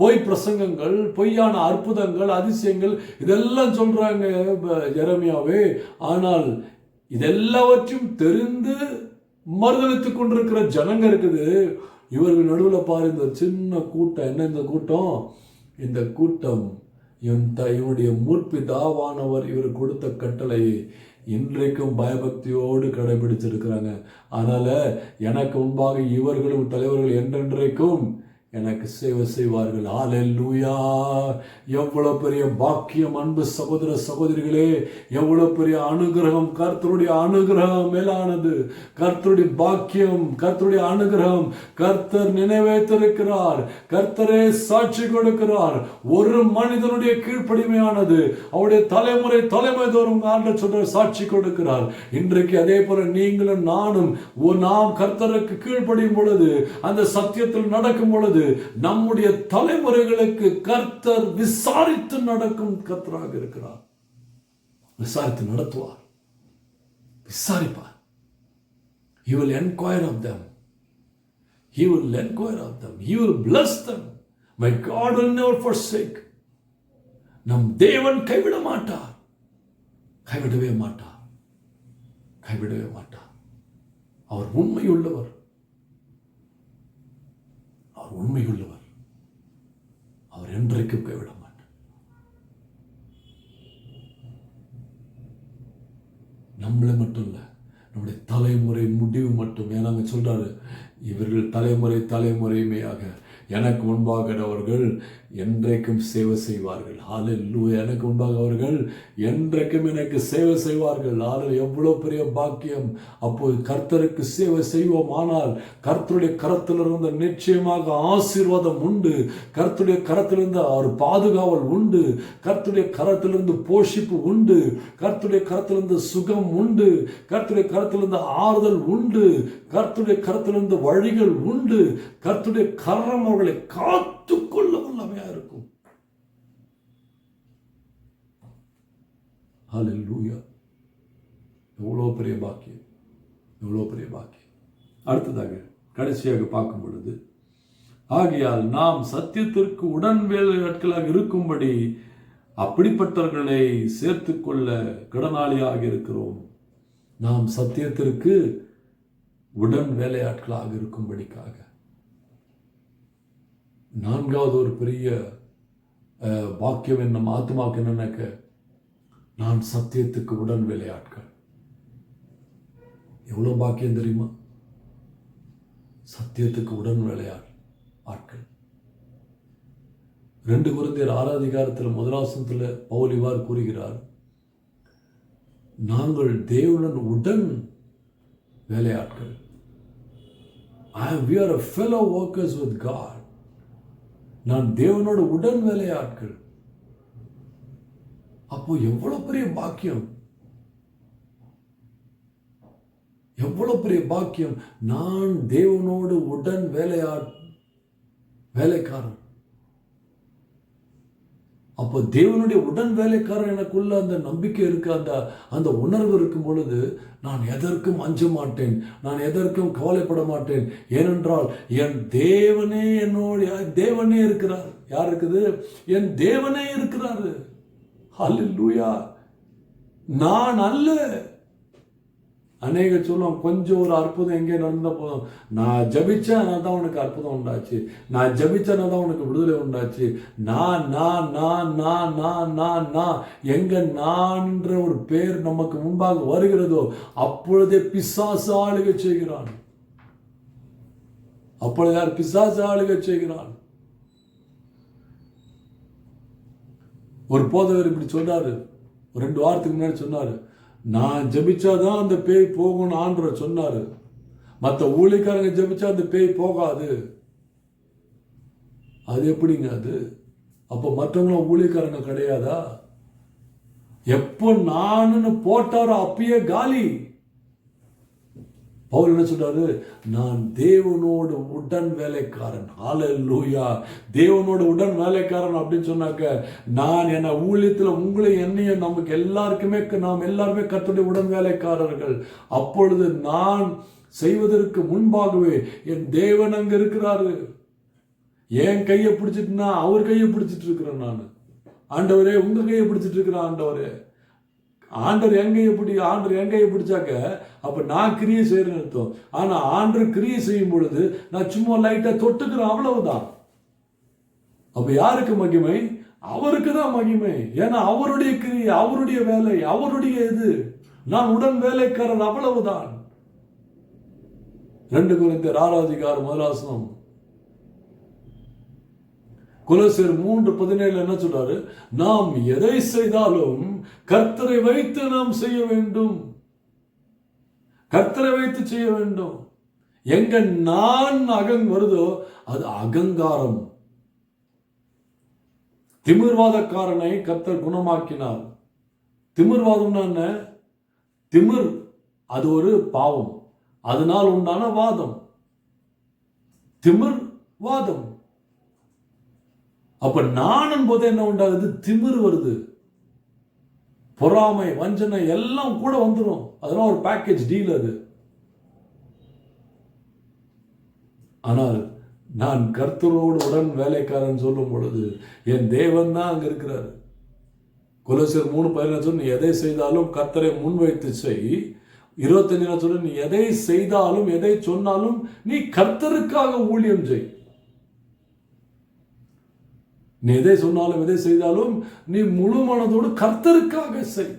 பொய் பிரசங்கங்கள், பொய்யான அற்புதங்கள், அதிசயங்கள் இதெல்லாம் சொல்றாங்க எரேமியாவே. ஆனால் இதெல்லாவற்றையும் தெரிந்து மறுதளித்துக் கொண்டிருக்கிற ஜனங்க இருக்குது. இவர்கள் நடுவில் பாரு, இந்த சின்ன கூட்டம் என்ன, இந்த கூட்டம் இவனுடைய முற்பிதாவானவர் இவர் கொடுத்த கட்டளையை இன்றைக்கும் பயபக்தியோடு கடைபிடிச்சிருக்கிறாங்க. அதனால எனக்கு முன்பாக இவர்களும் தலைவர்கள் என்றென்றைக்கும் எனக்கு சேவை செய்வார்கள். ஹல்லேலூயா! எவ்வளவு பெரிய பாக்கியம் அன்பு சகோதர சகோதரிகளே, எவ்வளவு பெரிய அனுகிரகம்! கர்த்தருடைய அனுகிரகம் மேலானது. கர்த்தருடைய பாக்கியம், கர்த்தருடைய அனுகிரகம் கர்த்தர் நினைவேற்றிருக்கிறார். கர்த்தரே சாட்சி கொடுக்கிறார். ஒரு மனிதனுடைய கீழ்ப்படிமையானது அவருடைய தலைமுறை தோறும் ஆண்டவர் சொல்ற சாட்சி கொடுக்கிறார். இன்றைக்கு அதே போல நீங்களும் நானும் நாம் கர்த்தருக்கு கீழ்ப்படியும் பொழுது, அந்த சத்தியத்தில் நடக்கும் பொழுது, நம்முடைய தலைமுறைகளுக்கு கர்த்தர் விசாரித்து நடக்கும் கர்த்தராக இருக்கிறார். விசாரித்து நடத்துவார், விசாரிப்பார். He will inquire of them. He will inquire of them. He will bless them. My God will never forsake. நம் தேவன் கைவிட மாட்டார், கைவிடவே மாட்டார், கைவிடவே மாட்டார். அவர் உண்மையுள்ளவர், உண்மையுள்ளவர். அவர் என்றைக்கும் கைவிட மாட்டார். நம்மளை மட்டும் இல்ல, நம்முடைய தலைமுறை முடிவு மட்டும். ஏன்னா சொல்றாரு, இவர்கள் தலைமுறையுமேயாக எனக்கு முன்பாக அவர்கள் என்றைக்கும் சேவை செய்வார்கள். ஹல்லேலூயா! எனக்கு முன்பாக அவர்கள் என்றைக்கும் எனக்கு சேவை செய்வார்கள். எவ்வளவு பெரிய பாக்கியம்! அப்போது கர்த்தருக்கு சேவை செய்வோம். ஆனால் கர்த்தருடைய கரத்திலிருந்து நிச்சயமாக ஆசீர்வாதம் உண்டு. கர்த்தருடைய கரத்திலிருந்து அவர் பாதுகாவல் உண்டு. கர்த்தருடைய கரத்திலிருந்து போஷிப்பு உண்டு. கர்த்தருடைய கரத்திலிருந்து சுகம் உண்டு. கர்த்தருடைய கரத்திலிருந்து ஆறுதல் உண்டு. கர்த்தருடைய கரத்திலிருந்து வழிகள் உண்டு. கர்த்தருடைய கரம் அவர்களை காத்துக்கொள்ள வல்லமையா இருக்கும். ஹல்லேலூயா! எவ்வளவு பெரிய பாக்கியம், எவ்வளவு பெரிய பாக்கியம். அடுத்ததாக கடைசியாக பார்க்கும் பொழுது, ஆகையால் நாம் சத்தியத்திற்கு உடன் வேலையாட்களாக இருக்கும்படி அப்படிப்பட்டவர்களை சேர்த்துக்கொள்ள கடனாளியாக இருக்கிறோம். நாம் சத்தியத்திற்கு உடன் வேலையாட்களாக இருக்கும்படிக்காக. நான்காவது ஒரு பெரிய பாக்கியம் என்ன ஆத்மாக்கு என்னன்னாக்க, நான் சத்தியத்துக்கு உடன் வேலையாட்கள். எவ்வளவு பாக்கியம் தெரியுமா? சத்தியத்துக்கு உடன் ஆட்கள். 2 கொரிந்தியர் 6 அதிகாரத்தில் 1 பவுல் இவ்வாறு கூறுகிறார், நாங்கள் தேவனுடன் உடன் வேலையாட்கள். We are a fellow workers with God. நான் தேவனோட உடன் வேலையாட்கள். அப்போ எவ்வளவு பெரிய பாக்கியம், எவ்வளவு பெரிய பாக்கியம்! நான் தேவனோடு உடன் வேலைக்காரன். அப்போ தேவனுடைய உடன் வேலைக்காரன் எனக்குள்ள அந்த நம்பிக்கை இருக்கு, அந்த உணர்வு இருக்கும் பொழுது நான் எதற்கும் அஞ்ச மாட்டேன், நான் எதற்கும் கவலைப்பட மாட்டேன். ஏனென்றால் என் தேவனே தேவனே இருக்கிறார். யார் இருக்குது? என் தேவனே இருக்கிறாரு. ஹல்லேலூயா! நான் அல்ல. அநேக சொல்லுவோம், கொஞ்சம் ஒரு அற்புதம் எங்கே நடந்த போதும், நான் ஜபிச்சேன் தான் உனக்கு அற்புதம் உண்டாச்சு, நான் ஜபிச்சேன்னா தான் உனக்கு விடுதலை உண்டாச்சு. நான் எங்க நான்ற ஒரு பேர் நமக்கு முன்பாக வருகிறதோ அப்பொழுதே பிசாசு ஆளுகை செய்கிறான். அப்பொழுது யார்? பிசாசு ஆளுகை செய்கிறான். ஒரு போதகர் இப்படி சொன்னாரு, 2 வாரத்துக்கு முன்னாடி சொன்னாரு, நான் ஜபிச்சாதான் அந்த பேய் போகும்னு ஆண்டவர் சொன்னாரு. மற்ற ஊழியக்காரங்க ஜபிச்சா அந்த பேய் போகாது. அது எப்படிங்க அது? அப்போ மற்றவங்களும் ஊழியக்காரங்க கிடையாதா? எப்போ நானுன்னு போட்டாரோ அப்பயே காலி. பவுல் என்ன சொல்றாரு? நான் தேவனோடு உடன் வேலைக்காரன். ஹல்லேலூயா! தேவனோடு உடன் வேலைக்காரன் அப்படின்னு சொன்னாக்க, நான் என்ன ஊழியத்தில் உங்களை என்னையும் நமக்கு எல்லாருக்குமே நாம் எல்லாருமே கர்த்தருடைய உடன் வேலைக்காரர்கள். அப்பொழுது நான் செய்வதற்கு முன்பாகவே என் தேவன் அங்க இருக்கிறாரு. என் கையை பிடிச்சிட்டுனா அவர் கையை பிடிச்சிட்டு இருக்கிறேன் நான். ஆண்டவரே உங்க கையை பிடிச்சிட்டு இருக்கிறேன். ஆண்டவர் என் கையை பிடிச்சாக்க அப்ப நான் கிரியை செய்யறேன்னு அர்த்தம். ஆனா ஆண்டவர் கிரியை செய்யும் பொழுது நான் சும்மா லைட்டா தொட்டுக்கிறேன், அவ்வளவுதான். அப்ப யாருக்கு மகிமை? அவருக்கு தான் மகிமை. ஏன்னா அவருடைய கிரியை, அவருடைய வேலை, அவருடைய இது. நான் உடன் வேலைக்காரர், அவ்வளவுதான். 2 கொரிந்தியர் 6:1 கொலோசியர் 3:17 என்ன சொல்றாரு? நாம் எதை செய்தாலும் கர்த்தரை வைத்து நாம் செய்ய வேண்டும். கர்த்தரை வைத்து செய்ய வேண்டும். எங்க நான் வருதோ அது அகங்காரம். திமிர்வாதக்காரனை கர்த்தர் குணமாக்கினார். திமிர்வாதம்னா என்ன? திமிர் அது ஒரு பாவம், அதனால் உண்டான வாதம், திமிர் வாதம். அப்ப நானும் போது என்ன உண்டாகுது? திமிர் வருது, பொறாமை, வஞ்சனை எல்லாம் கூட வந்துடும். அதெல்லாம் ஒரு பேக்கேஜ் டீல் அது. ஆனால் நான் கர்த்தரோடு உடன் வேலைக்காரன் சொல்லும் பொழுது என் தேவன் தான் அங்க இருக்கிறார். கொலோசியர் 3:15 சொல்லி, நீ எதை செய்தாலும் கர்த்தரை முன்வைத்து செய். 25 சொல்லி, நீ எதை செய்தாலும் எதை சொன்னாலும் நீ கர்த்தருக்காக ஊழியம் செய். நீ எதை சொன்னாலும் எதை செய்தாலும் நீ முழு மனதோடு கர்த்தருக்காக செய்.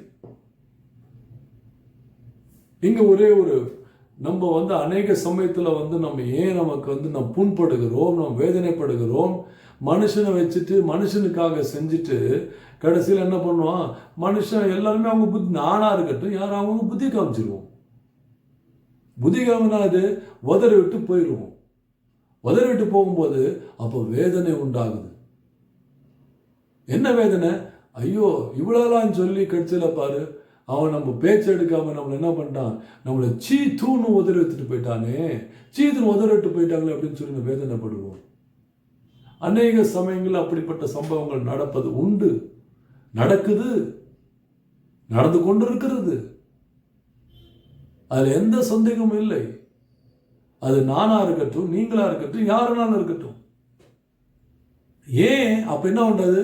இங்க ஒரே ஒரு நம்ம அநேக சமயத்துல நம்ம ஏன் நமக்கு நம்ம புண்படுகிறோம், நம்ம வேதனைப்படுகிறோம். மனுஷனை வச்சுட்டு மனுஷனுக்காக செஞ்சுட்டு கடைசியில் என்ன பண்ணுவான்? மனுஷன் எல்லாருமே அவங்க புத்தி, நானா இருக்கட்டும் யாரும் அவங்க புத்தி காமிச்சிருவோம். புத்தி காமினா அது உதறி விட்டு போயிடுவோம். உதறி விட்டு போகும்போது அப்போ வேதனை உண்டாகுது. என்ன வேதனை? ஐயோ இவ்வளோலாம் சொல்லி கடைசியில் பாரு, அவன் நம்ம பேச்சு எடுக்காம நம்மளை என்ன பண்ணிட்டான்? நம்மளை தூணு உதறி எடுத்துட்டு போயிட்டானே, தூணு உதறி விட்டு போயிட்டாங்களே அப்படின்னு சொல்லி வேதனைப்படுவோம். அநேக சமயங்கள் அப்படிப்பட்ட சம்பவங்கள் நடப்பது உண்டு, நடக்குது, நடந்து கொண்டிருக்கிறது. அதுல எந்த சந்தேகமும் இல்லை. அது நானா இருக்கட்டும், நீங்களா இருக்கட்டும், யாருனாலும் இருக்கட்டும். ஏன் அப்ப என்ன பண்றது?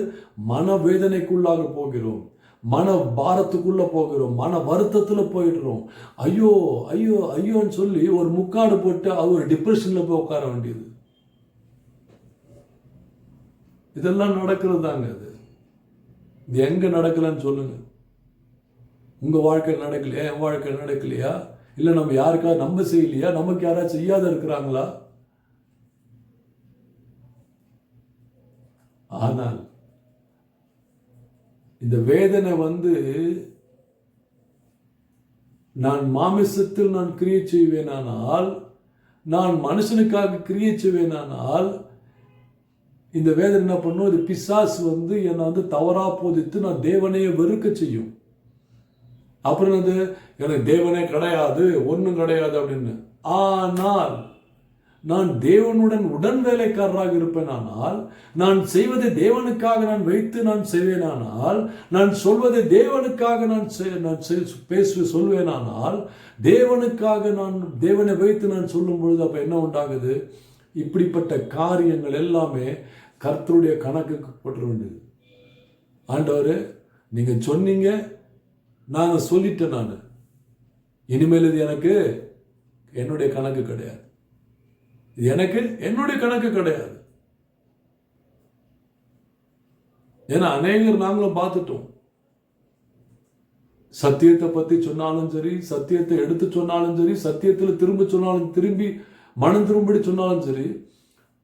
மனவேதனைக்குள்ளாக போகிறோம், மன பாரத்துக்குள்ள போகிறோம், மன வருத்தத்துல போயிடுறோம். ஐயோ ஐயோ ஐயோன்னு சொல்லி ஒரு முக்காடு போட்டு அது ஒரு டிப்ரெஷன்ல போய் உட்கார வேண்டியது. இதெல்லாம் நடக்கிறது தாங்க. இது எங்க நடக்கலன்னு சொல்லுங்க. உங்க வாழ்க்கையில் நடக்கலையா? என் வாழ்க்கையில் நடக்கலையா? இல்லை நம்ம யாருக்காவது நம்ம செய்யலையா? நமக்கு யாராவது செய்யாத இருக்கிறாங்களா? ஆனால் இந்த வேதனை நான் மாமிசத்தில் நான் கிரியை செய்வேனானால், நான் மனுஷனுக்காக கிரியை செய்வேனானால், இந்த வேதனை என்ன பண்ணும்? இது பிசாசு என்னை தவறா போதித்து நான் தேவனையே வெறுக்க செய்யும். அப்புறம் எனக்கு தேவனே கிடையாது, ஒன்றும் கிடையாது அப்படின்னு. ஆனால் நான் தேவனுடன் உடன் வேலைக்காரராக இருப்பேனானால், நான் செய்வதை தேவனுக்காக நான் வைத்து நான் செய்வேனானால், நான் சொல்வதை தேவனுக்காக நான் சொல்வேனானால், தேவனுக்காக நான் தேவனை வைத்து நான் சொல்லும் பொழுது அப்ப என்ன உண்டாகுது? இப்படிப்பட்ட காரியங்கள் எல்லாமே கர்த்தருடைய கணக்குக்கு போட்டுற வேண்டியது. ஆண்டவரே நீங்க சொன்னீங்க, நான் சொல்லிட்டேன், நான் இனிமேல் இது எனக்கு என்னுடைய கணக்கு கிடையாது, இது எனக்கு என்னுடைய கணக்கு கிடையாது. ஏன்னா அநேகர் நாங்களும் பார்த்துட்டோம். சத்தியத்தை பத்தி சொன்னாலும் சரி, சத்தியத்தை எடுத்து சொன்னாலும் சரி, சத்தியத்தில் திரும்ப சொன்னாலும் திரும்பி மனம் திரும்படி சொன்னாலும் சரி,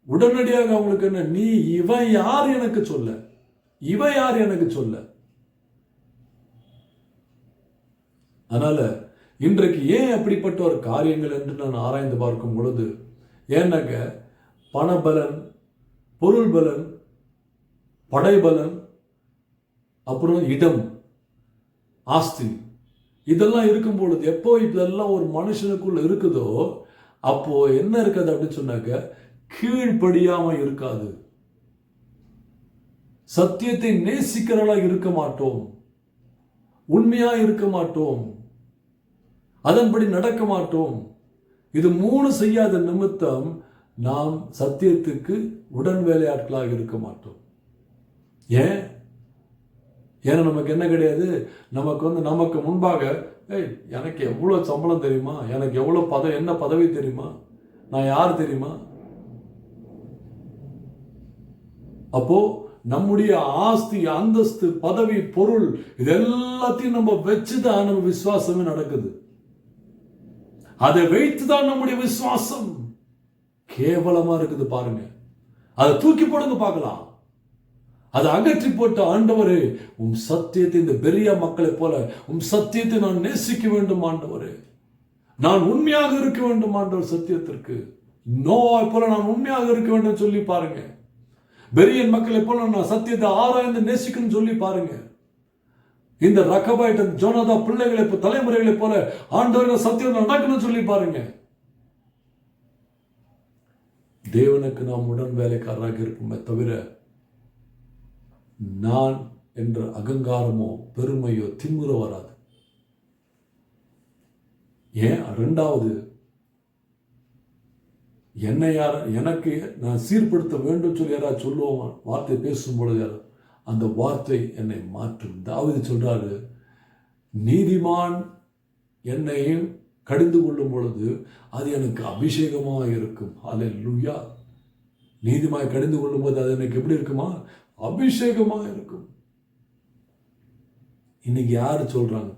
உடனடியாக அவங்களுக்கு என்ன? நீ இவன் யார் எனக்கு சொல்ல, இவன் யார் எனக்கு சொல்ல. அதனால இன்றைக்கு ஏன் அப்படிப்பட்ட ஒரு காரியங்கள் என்று நான் ஆராய்ந்து பார்க்கும் பொழுது, ஏன்னாக்க பணபலன், பொருள் பலன், படைபலன், அப்புறம் இடம், ஆஸ்தி, இதெல்லாம் இருக்கும் பொழுது, எப்போ இதெல்லாம் ஒரு மனுஷனுக்குள்ள இருக்குதோ அப்போ என்ன இருக்காது அப்படின்னு சொன்னாக்க, கீழ்ப்படியாம இருக்காது. சத்தியத்தை நேசிக்கிறவளா இருக்க மாட்டோம், உண்மையா இருக்க மாட்டோம், அதன்படி நடக்க மாட்டோம். இது 3 செய்யாத நிமித்தம் நாம் சத்தியத்துக்கு உடன் வேலையாட்களாக இருக்க மாட்டோம். ஏன்? ஏன்னா நமக்கு என்ன கிடையாது? நமக்கு நமக்கு முன்பாக எனக்கு எவ்வளவு சம்பளம் தெரியுமா, எனக்கு எவ்வளவு என்ன பதவி தெரியுமா, நான் யார் தெரியுமா? அப்போ நம்முடைய ஆஸ்தி, அந்தஸ்து, பதவி, பொருள் இது எல்லாத்தையும் நம்ம வச்சுதான் நம்ம விசுவாசமே நடக்குது. அதை வைத்துதான் நம்முடைய விசுவாசம் கேவலமா இருக்குது. பாருங்க, அதை தூக்கி போடுங்க பார்க்கலாம். அதை அகற்றி போட்டு, ஆண்டவரே உம் சத்தியத்தை, இந்த பெரிய மக்களை போல உம் சத்தியத்தை நான் நேசிக்க வேண்டும் ஆண்டவரே, நான் உண்மையாக இருக்க வேண்டும் ஆண்டவர் சத்தியத்திற்கு. நோய் போல நான் உண்மையாக இருக்க வேண்டும் சொல்லி பாருங்க. பெரியன் மக்களை போல நான் சத்தியத்தை ஆராய்ந்து நேசிக்கணும் சொல்லி பாருங்க. இந்த ரகபாய்ட் ஜோனாதா பிள்ளைகளை தலைமுறைகளை போல ஆண்டவர்கள் சத்தியம் நடக்கணும் சொல்லி பாருங்க. தேவனுக்கு நாம் உடன் வேலைக்காரராக இருக்குமே தவிர நான் என்ற அகங்காரமோ பெருமையோ திமிரோ வராது. ஏன்? இரண்டாவது, என்னை எனக்கு நான் சீர்படுத்த வேண்டும் சொல்லி யாராவது சொல்லுவோம், வார்த்தை பேசும்பொழுது அந்த வார்த்தை என்னை மாற்றும். தாவீது சொல்றாரு, நீதிமான் என்னை கடிந்து கொள்ளும் பொழுது அது எனக்கு அபிஷேகமாக இருக்கும். அல்லேலூயா. நீதிமாய் கடிந்து கொள்ளும் போது அது எனக்கு எப்படி இருக்குமா? அபிஷேகமாக இருக்கும். இன்னைக்கு யாரு சொல்றாங்க?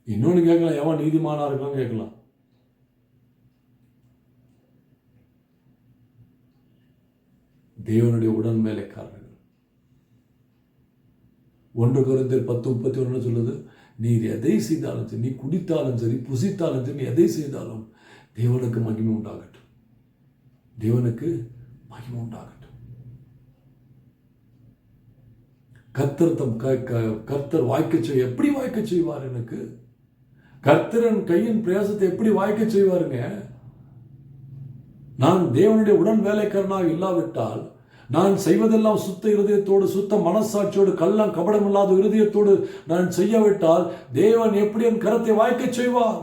இன்னொன்னு கேட்கலாம், எவன் நீதிமானா இருக்கான்னு கேட்கலாம். தேவனுடைய உடன் வேலைக்காரர்கள். 1 கொரிந்தியர் 10:31 சொல்லுது, நீர் எதை செய்தாலும் சரி, நீ குடித்தாலும் சரி, புசித்தாலும் சரி, நீ எதை செய்தாலும் தேவனுக்கு மகிமை உண்டாகட்டும். தேவனுக்கு மகிமை உண்டாகட்டும். கர்த்தர் வாய்க்க செய்ய எப்படி வாய்க்க செய்வார்? எனக்கு கர்த்தரன் கையின் பிரயாசத்தை எப்படி வாய்க்க செய்வாருங்க? நான் தேவனுடைய உடன் வேலைக்காரனாக இல்லாவிட்டால், நான் செய்வதெல்லாம் சுத்த இருதயத்தோடு, சுத்த மனசாட்சியோடு, கள்ளம் கபடம் இல்லாத இருதயத்தோடு நான் செய்யாவிட்டால் தேவன் எப்படி என் கரத்தை வாய்க்க செய்வார்?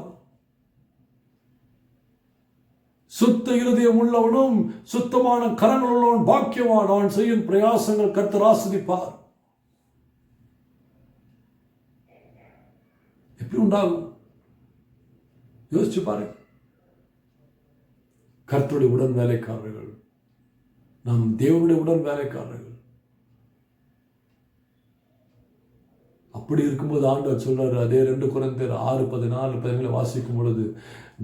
சுத்த இருதயம் உள்ளவனும் சுத்தமான கரங்கள் உள்ளவன் பாக்கியவான், அவன் செய்யும் பிரயாசங்கள் கர்த்தர் ஆசீர்வதிப்பார். எப்படி உண்டாகும்? யோசிச்சு பாருங்க. கர்த்தருடைய உடன் வேலைக்காரர்கள், நாம் தேவனுடைய உடன் வேலைக்காரர்கள். அப்படி இருக்கும்போது ஆண்டவர் சொல்றாரு, அதே 2 கொரிந்தியர் 6:14-15 வாசிக்கும் பொழுது,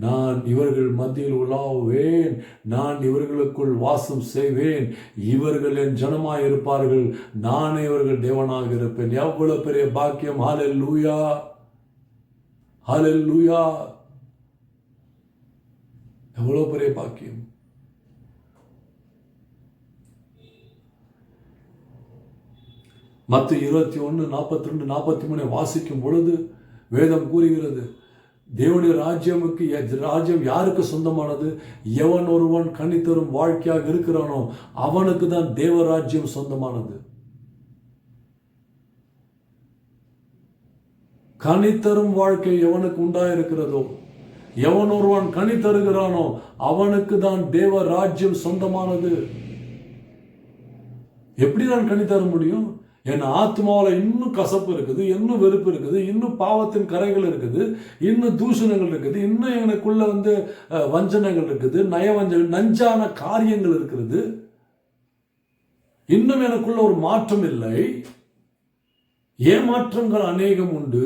நான் இவர்கள் மத்தியில் உலாவுவேன், நான் இவர்களுக்குள் வாசம் செய்வேன், இவர்கள் என் ஜனமாய் இருப்பார்கள், நானே இவர்கள் தேவனாக இருப்பேன். எவ்வளவு பெரிய பாக்கியம்! ஹல்லேலூயா, ஹல்லேலூயா. எவ்வளவு பெரிய பாக்கியம்! மத்தேயு 21:42-43 வாசிக்கும் பொழுது வேதம் கூறுகிறது, தேவனுடைய ராஜ்யம் யாருக்கு சொந்தமானது? எவன் ஒருவன் கனிதரும் வாழ்க்கையாக இருக்கிறானோ அவனுக்கு தான் தேவராஜ்யம் சொந்தமானது. கனிதரும் வாழ்க்கை எவனுக்கு உண்டாயிருக்கிறதோ, எவன் ஒருவன் கனி தருகிறானோ அவனுக்கு தான் தேவ ராஜ்யம் சொந்தமானது. எப்படி நான் கனி தர முடியும்? என் ஆத்மாவில் இன்னும் கசப்பு இருக்குது, இன்னும் வெறுப்பு இருக்குது, இன்னும் பாவத்தின் கரைகள் இருக்குது, இன்னும் தூஷணங்கள் இருக்குது, இன்னும் எனக்குள்ள வஞ்சனைகள் இருக்குது, நஞ்சான காரியங்கள் இருக்கிறது, இன்னும் எனக்குள்ள ஒரு மாற்றம் இல்லை, ஏமாற்றங்கள் அநேகம் உண்டு,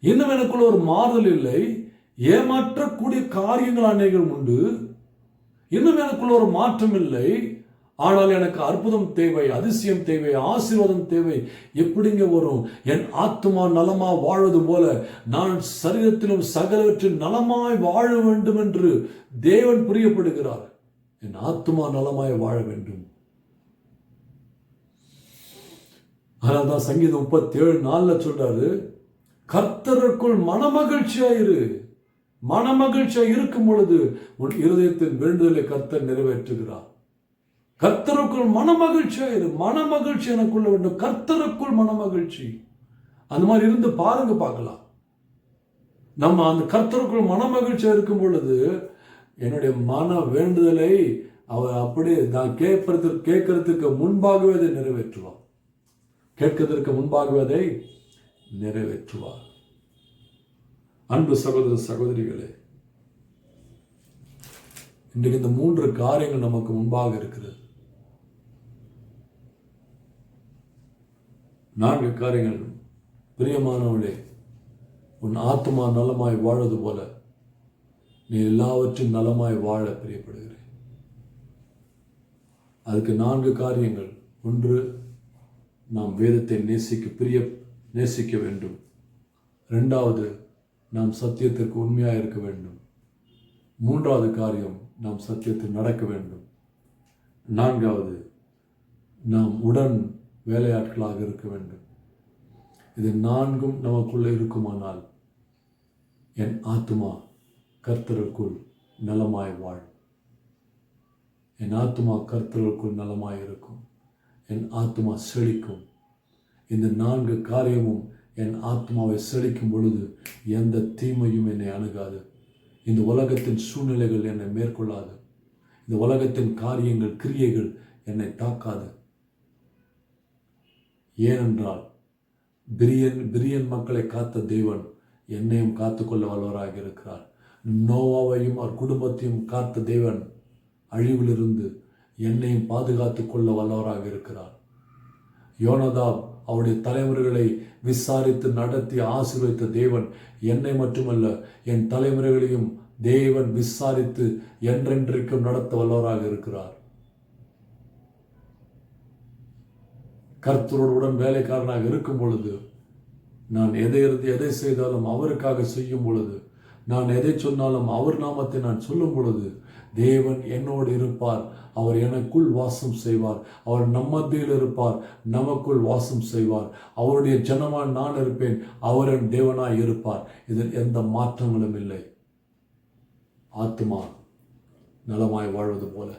இன்னும் எனக்குள்ள ஒரு மாறுதல் இல்லை, ஏமாற்றக்கூடிய காரியங்கள் அநேகம் உண்டு, இன்னும் எனக்குள்ள ஒரு மாற்றம் இல்லை. ஆனால் எனக்கு அற்புதம் தேவை, அதிசயம் தேவை, ஆசீர்வாதம் தேவை. எப்படிங்க வரும்? என் ஆத்மா நலமா வாழ்வது போல நான் சரீரத்திலும் சகலவற்றில் நலமாய் வாழ வேண்டும் என்று தேவன் பிரியப்படுகிறார். என் ஆத்மா நலமாய் வாழ வேண்டும். அதனால்தான் சங்கீதம் 37:4 சொல்றாரு, கர்த்தருக்குள் மனமகிழ்ச்சியாயிரு. மனமகிழ்ச்சியா இருக்கும் பொழுது உன் இருதயத்தின் வேண்டுதலை கர்த்தர் நிறைவேற்றுகிறார். கர்த்தருக்குள் மனமகிழ்ச்சியாயிரு. மனமகிழ்ச்சி எனக்குள்ள வேண்டும். கர்த்தருக்குள் மனமகிழ்ச்சி. அந்த மாதிரி இருந்து பாருங்க, பார்க்கலாம். நம்ம அந்த கர்த்தருக்குள் மனமகிழ்ச்சியா இருக்கும் பொழுது என்னுடைய மன வேண்டுதலை அவர் அப்படியே நான் கேட்கறதுக்கு முன்பாகவே அதை நிறைவேற்றுவார். கேட்கறதற்கு முன்பாகவே அதை நிறைவேற்றுவார். அன்பு சகோதர சகோதரிகளே, இன்றைக்கு இந்த 3 காரியங்கள் நமக்கு முன்பாக இருக்கிறது. 4 காரியங்கள். பிரியமானவளே, உன் ஆத்மா நலமாய் வாழுவது போல நீ எல்லாவற்றும் நலமாய் வாழ பிரியப்படுகிறேன். அதுக்கு 4 காரியங்கள். 1, நாம் வேதத்தை நேசிக்க வேண்டும். 2வது, நாம் சத்தியத்திற்கு உண்மையாக இருக்க வேண்டும். 3வது காரியம், நாம் சத்தியத்தில் நடக்க வேண்டும். 4வது, நாம் உடன் வேலையாட்களாக இருக்க வேண்டும். இது 4ம் நமக்குள்ளே இருக்குமானால் என் ஆத்துமா கர்த்தருக்குள் நலமாய் வாழ். என் ஆத்துமா கர்த்தருக்குள் நலமாய் இருக்கும். என் ஆத்துமா செழிக்கும். இந்த 4 காரியமும் என் ஆத்மாவை செழிக்கும் பொழுது எந்த தீமையும் என்னை அணுகாது. இந்த உலகத்தின் சூழ்நிலைகள் என்னை மேற்கொள்ளாது. இந்த உலகத்தின் காரியங்கள், கிரியைகள் என்னை தாக்காது. ஏனென்றால் பிரியன் மக்களை காத்த தேவன் என்னையும் காத்துக்கொள்ள வல்லவராக இருக்கிறார். நோவாவையும் அவர் குடும்பத்தையும் காத்த தேவன் அழிவிலிருந்து என்னையும் பாதுகாத்து கொள்ள வல்லவராக இருக்கிறார். யோனதாப் அவருடைய தலைமுறைகளை விசாரித்து நடத்தி ஆசீர்வதித்த தேவன் என்னை மட்டுமல்ல, என் தலைமுறைகளையும் தேவன் விசாரித்து என்றென்றைக்கும் நடத்த வல்லவராக இருக்கிறார். கர்த்தருடன் வேலைக்காரனாக இருக்கும் பொழுது, நான் எதை செய்தாலும் அவருக்காக செய்யும் பொழுது, நான் எதை சொன்னாலும் அவர் நாமத்தை நான் சொல்லும் பொழுது, தேவன் என்னோடு இருப்பார். அவர் எனக்குள் வாசம் செய்வார். அவர் நம்ம மத்தியில் இருப்பார், நமக்குள் வாசம் செய்வார். அவருடைய ஜனமாய் நான் இருப்பேன், அவர் என் தேவனாய் இருப்பார். இதில் எந்த மாற்றங்களும் இல்லை. ஆத்மா நலமாய் வாழ்வது போல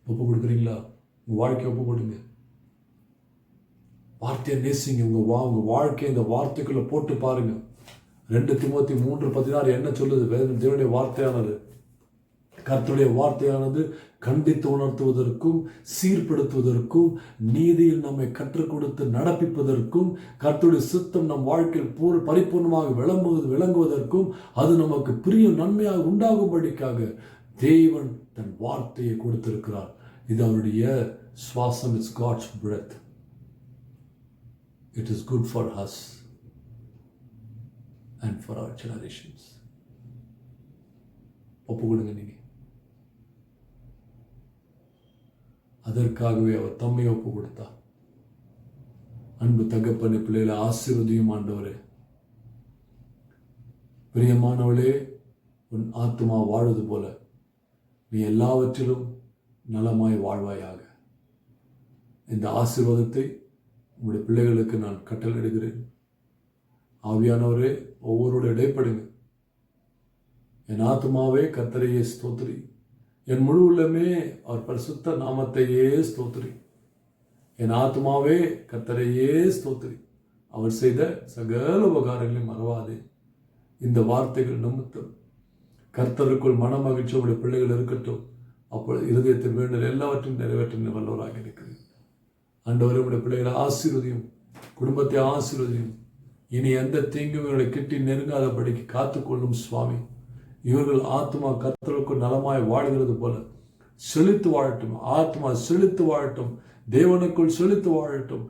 ஒப்பு கொடுக்குறீங்களா? உங்கள் வாழ்க்கையை ஒப்பு கொடுங்க. வார்த்தையை நேசிங்க. உங்க வாழ்க்கையை இந்த வார்த்தைக்குள்ள போட்டு பாருங்க. 2 தீமோத்தி 3:16 என்ன சொல்லுது? தேவனுடைய வார்த்தையானது, கர்த்தருடைய வார்த்தையானது கண்டித்து உணர்த்துவதற்கும் சீர்படுத்துவதற்கும் நீதியில் நம்மை கற்றுக் கொடுத்து நடப்பிப்பதற்கும் கர்த்தருடைய சித்தம் நம் வாழ்க்கையில் பரிபூர்ணமாக விளங்குவதற்கும் அது நமக்கு பிரிய நன்மையாக உண்டாகும்படிக்காக தேவன் தன் வார்த்தையை கொடுத்திருக்கிறார். இது அவருடைய சுவாசம். It's God's breath. It is good for us and for our generations. ஒப்பு கொடுங்க. நீங்க அதற்காகவே அவர் தம்மை ஒப்பு கொடுத்தார். அன்பு தகப்பனே, பிள்ளைகளை ஆசீர்வதியும் ஆண்டவரே. பிரியமானவளே, உன் ஆத்துமா வாழுவது போல நீ எல்லாவற்றிலும் நலமாய் வாழ்வாயாக. இந்த ஆசீர்வாதத்தை உங்களுடைய பிள்ளைகளுக்கு நான் கட்டளையிடுகிறேன். ஆவியானவரே, ஒவ்வொருடைய இடைப்படுங்க. என் ஆத்மாவே கர்த்தரையே ஸ்தோத்திரி, என் முழு உள்ளமே அவர் பரிசுத்த நாமத்தையே ஸ்தோத்திரி. என் ஆத்மாவே கர்த்தரையே ஸ்தோத்திரி, அவர் செய்த சகல உபகாரங்களையும் மறவாதே. இந்த வார்த்தைகள் நிமித்தம் கர்த்தருக்குள் மன மகிழ்ச்சி உடைய பிள்ளைகள் இருக்கட்டும். அப்பொழுது இருதயத்தில் வேண்டிய எல்லாவற்றையும் நிறைவேற்ற வல்லவராக இருக்கிறேன். ஆண்டவரே, உடைய பிள்ளைகளை ஆசீர்வதியும், குடும்பத்தை ஆசீர்வதியும். இனி எந்த தீங்கும் இவர்களை கிட்டி நெருங்காதபடிக்கு காத்துக்கொள்ளும் சுவாமி. இவர்கள் ஆத்மா கர்த்தருக்குள் நலமாய் வாழ்கிறது போல செழித்து வாழட்டும். ஆத்மா செழித்து வாழட்டும், தேவனுக்குள் செழித்து வாழட்டும்.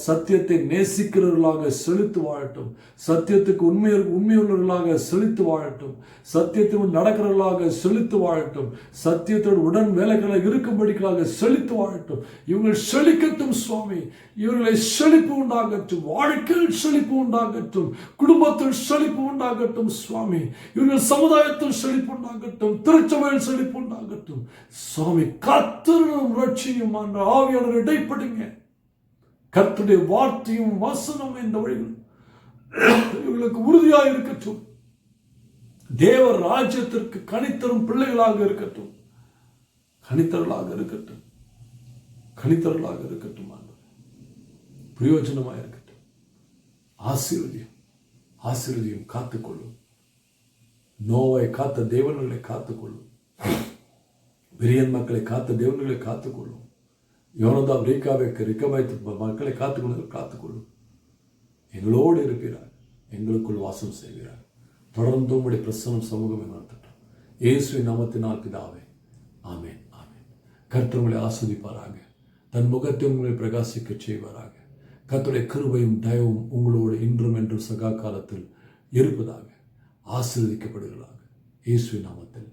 சத்தியத்தை நேசிக்கிறவர்களாக செழித்து வாழட்டும். சத்தியத்துக்கு உண்மையுள்ளவர்களாக செழித்து வாழட்டும். சத்தியத்தோடு நடக்கிறவர்களாக செழித்து வாழட்டும். சத்தியத்தோடு உடன் வேலைகளாக இருக்கும்படிக்காக செழித்து வாழட்டும். இவங்கள் செழிக்கட்டும் சுவாமி. இவர்களை செழிப்பு உண்டாகட்டும். வாழ்க்கையில் செழிப்பு உண்டாகட்டும். குடும்பத்தில் செழிப்பு உண்டாகட்டும் சுவாமி. இவர்கள் சமுதாயத்தில் செழிப்பு உண்டாகட்டும். திருச்சபையில் செழிப்பு உண்டாகட்டும் சுவாமி. கர்த்தரும் ரட்சியும் ஆவியாளர் இடைப்படுங்க. கர்த்தருடைய வார்த்தையும் வசனம் இந்த வழிகள் இவர்களுக்கு உறுதியாக இருக்கட்டும். தேவ ராஜ்யத்திற்கு கனித்தரும் பிள்ளைகளாக இருக்கட்டும். கனித்தர்களாக இருக்கட்டும். கனித்தர்களாக இருக்கட்டும். பிரயோஜனமாக இருக்கட்டும். ஆசீர்வதியும் காத்துக்கொள்ளும். நோவை காத்த தேவன்களை காத்துக்கொள்ளும். பிரியன் மக்களை காத்த தேவன்களை காத்துக்கொள்ளும். யோனதாப் ரேகாவை வைத்து மக்களை காத்துக்கொள்ளும். எங்களோடு இருக்கிறார், எங்களுக்குள் வாசம் செய்கிறார். தொடர்ந்து உங்களுடைய பிரசன்னம் சமூகம் நடத்தட்டும். இயேசுவின் நாமத்தினால் பிதாவே, ஆமென், ஆமென். கர்த்தர் உங்களை ஆஸ்வதிப்பாராக. தன் முகத்தை உங்களை பிரகாசிக்க செய்வாராக. கர்த்தருடைய கிருபையும் தயவும் உங்களோடு இன்றும் என்றும் சகா காலத்தில் இருப்பதாக. ஆசீர்வதிக்கப்படுகிறார்கள் இயேசுவின் நாமத்தில்.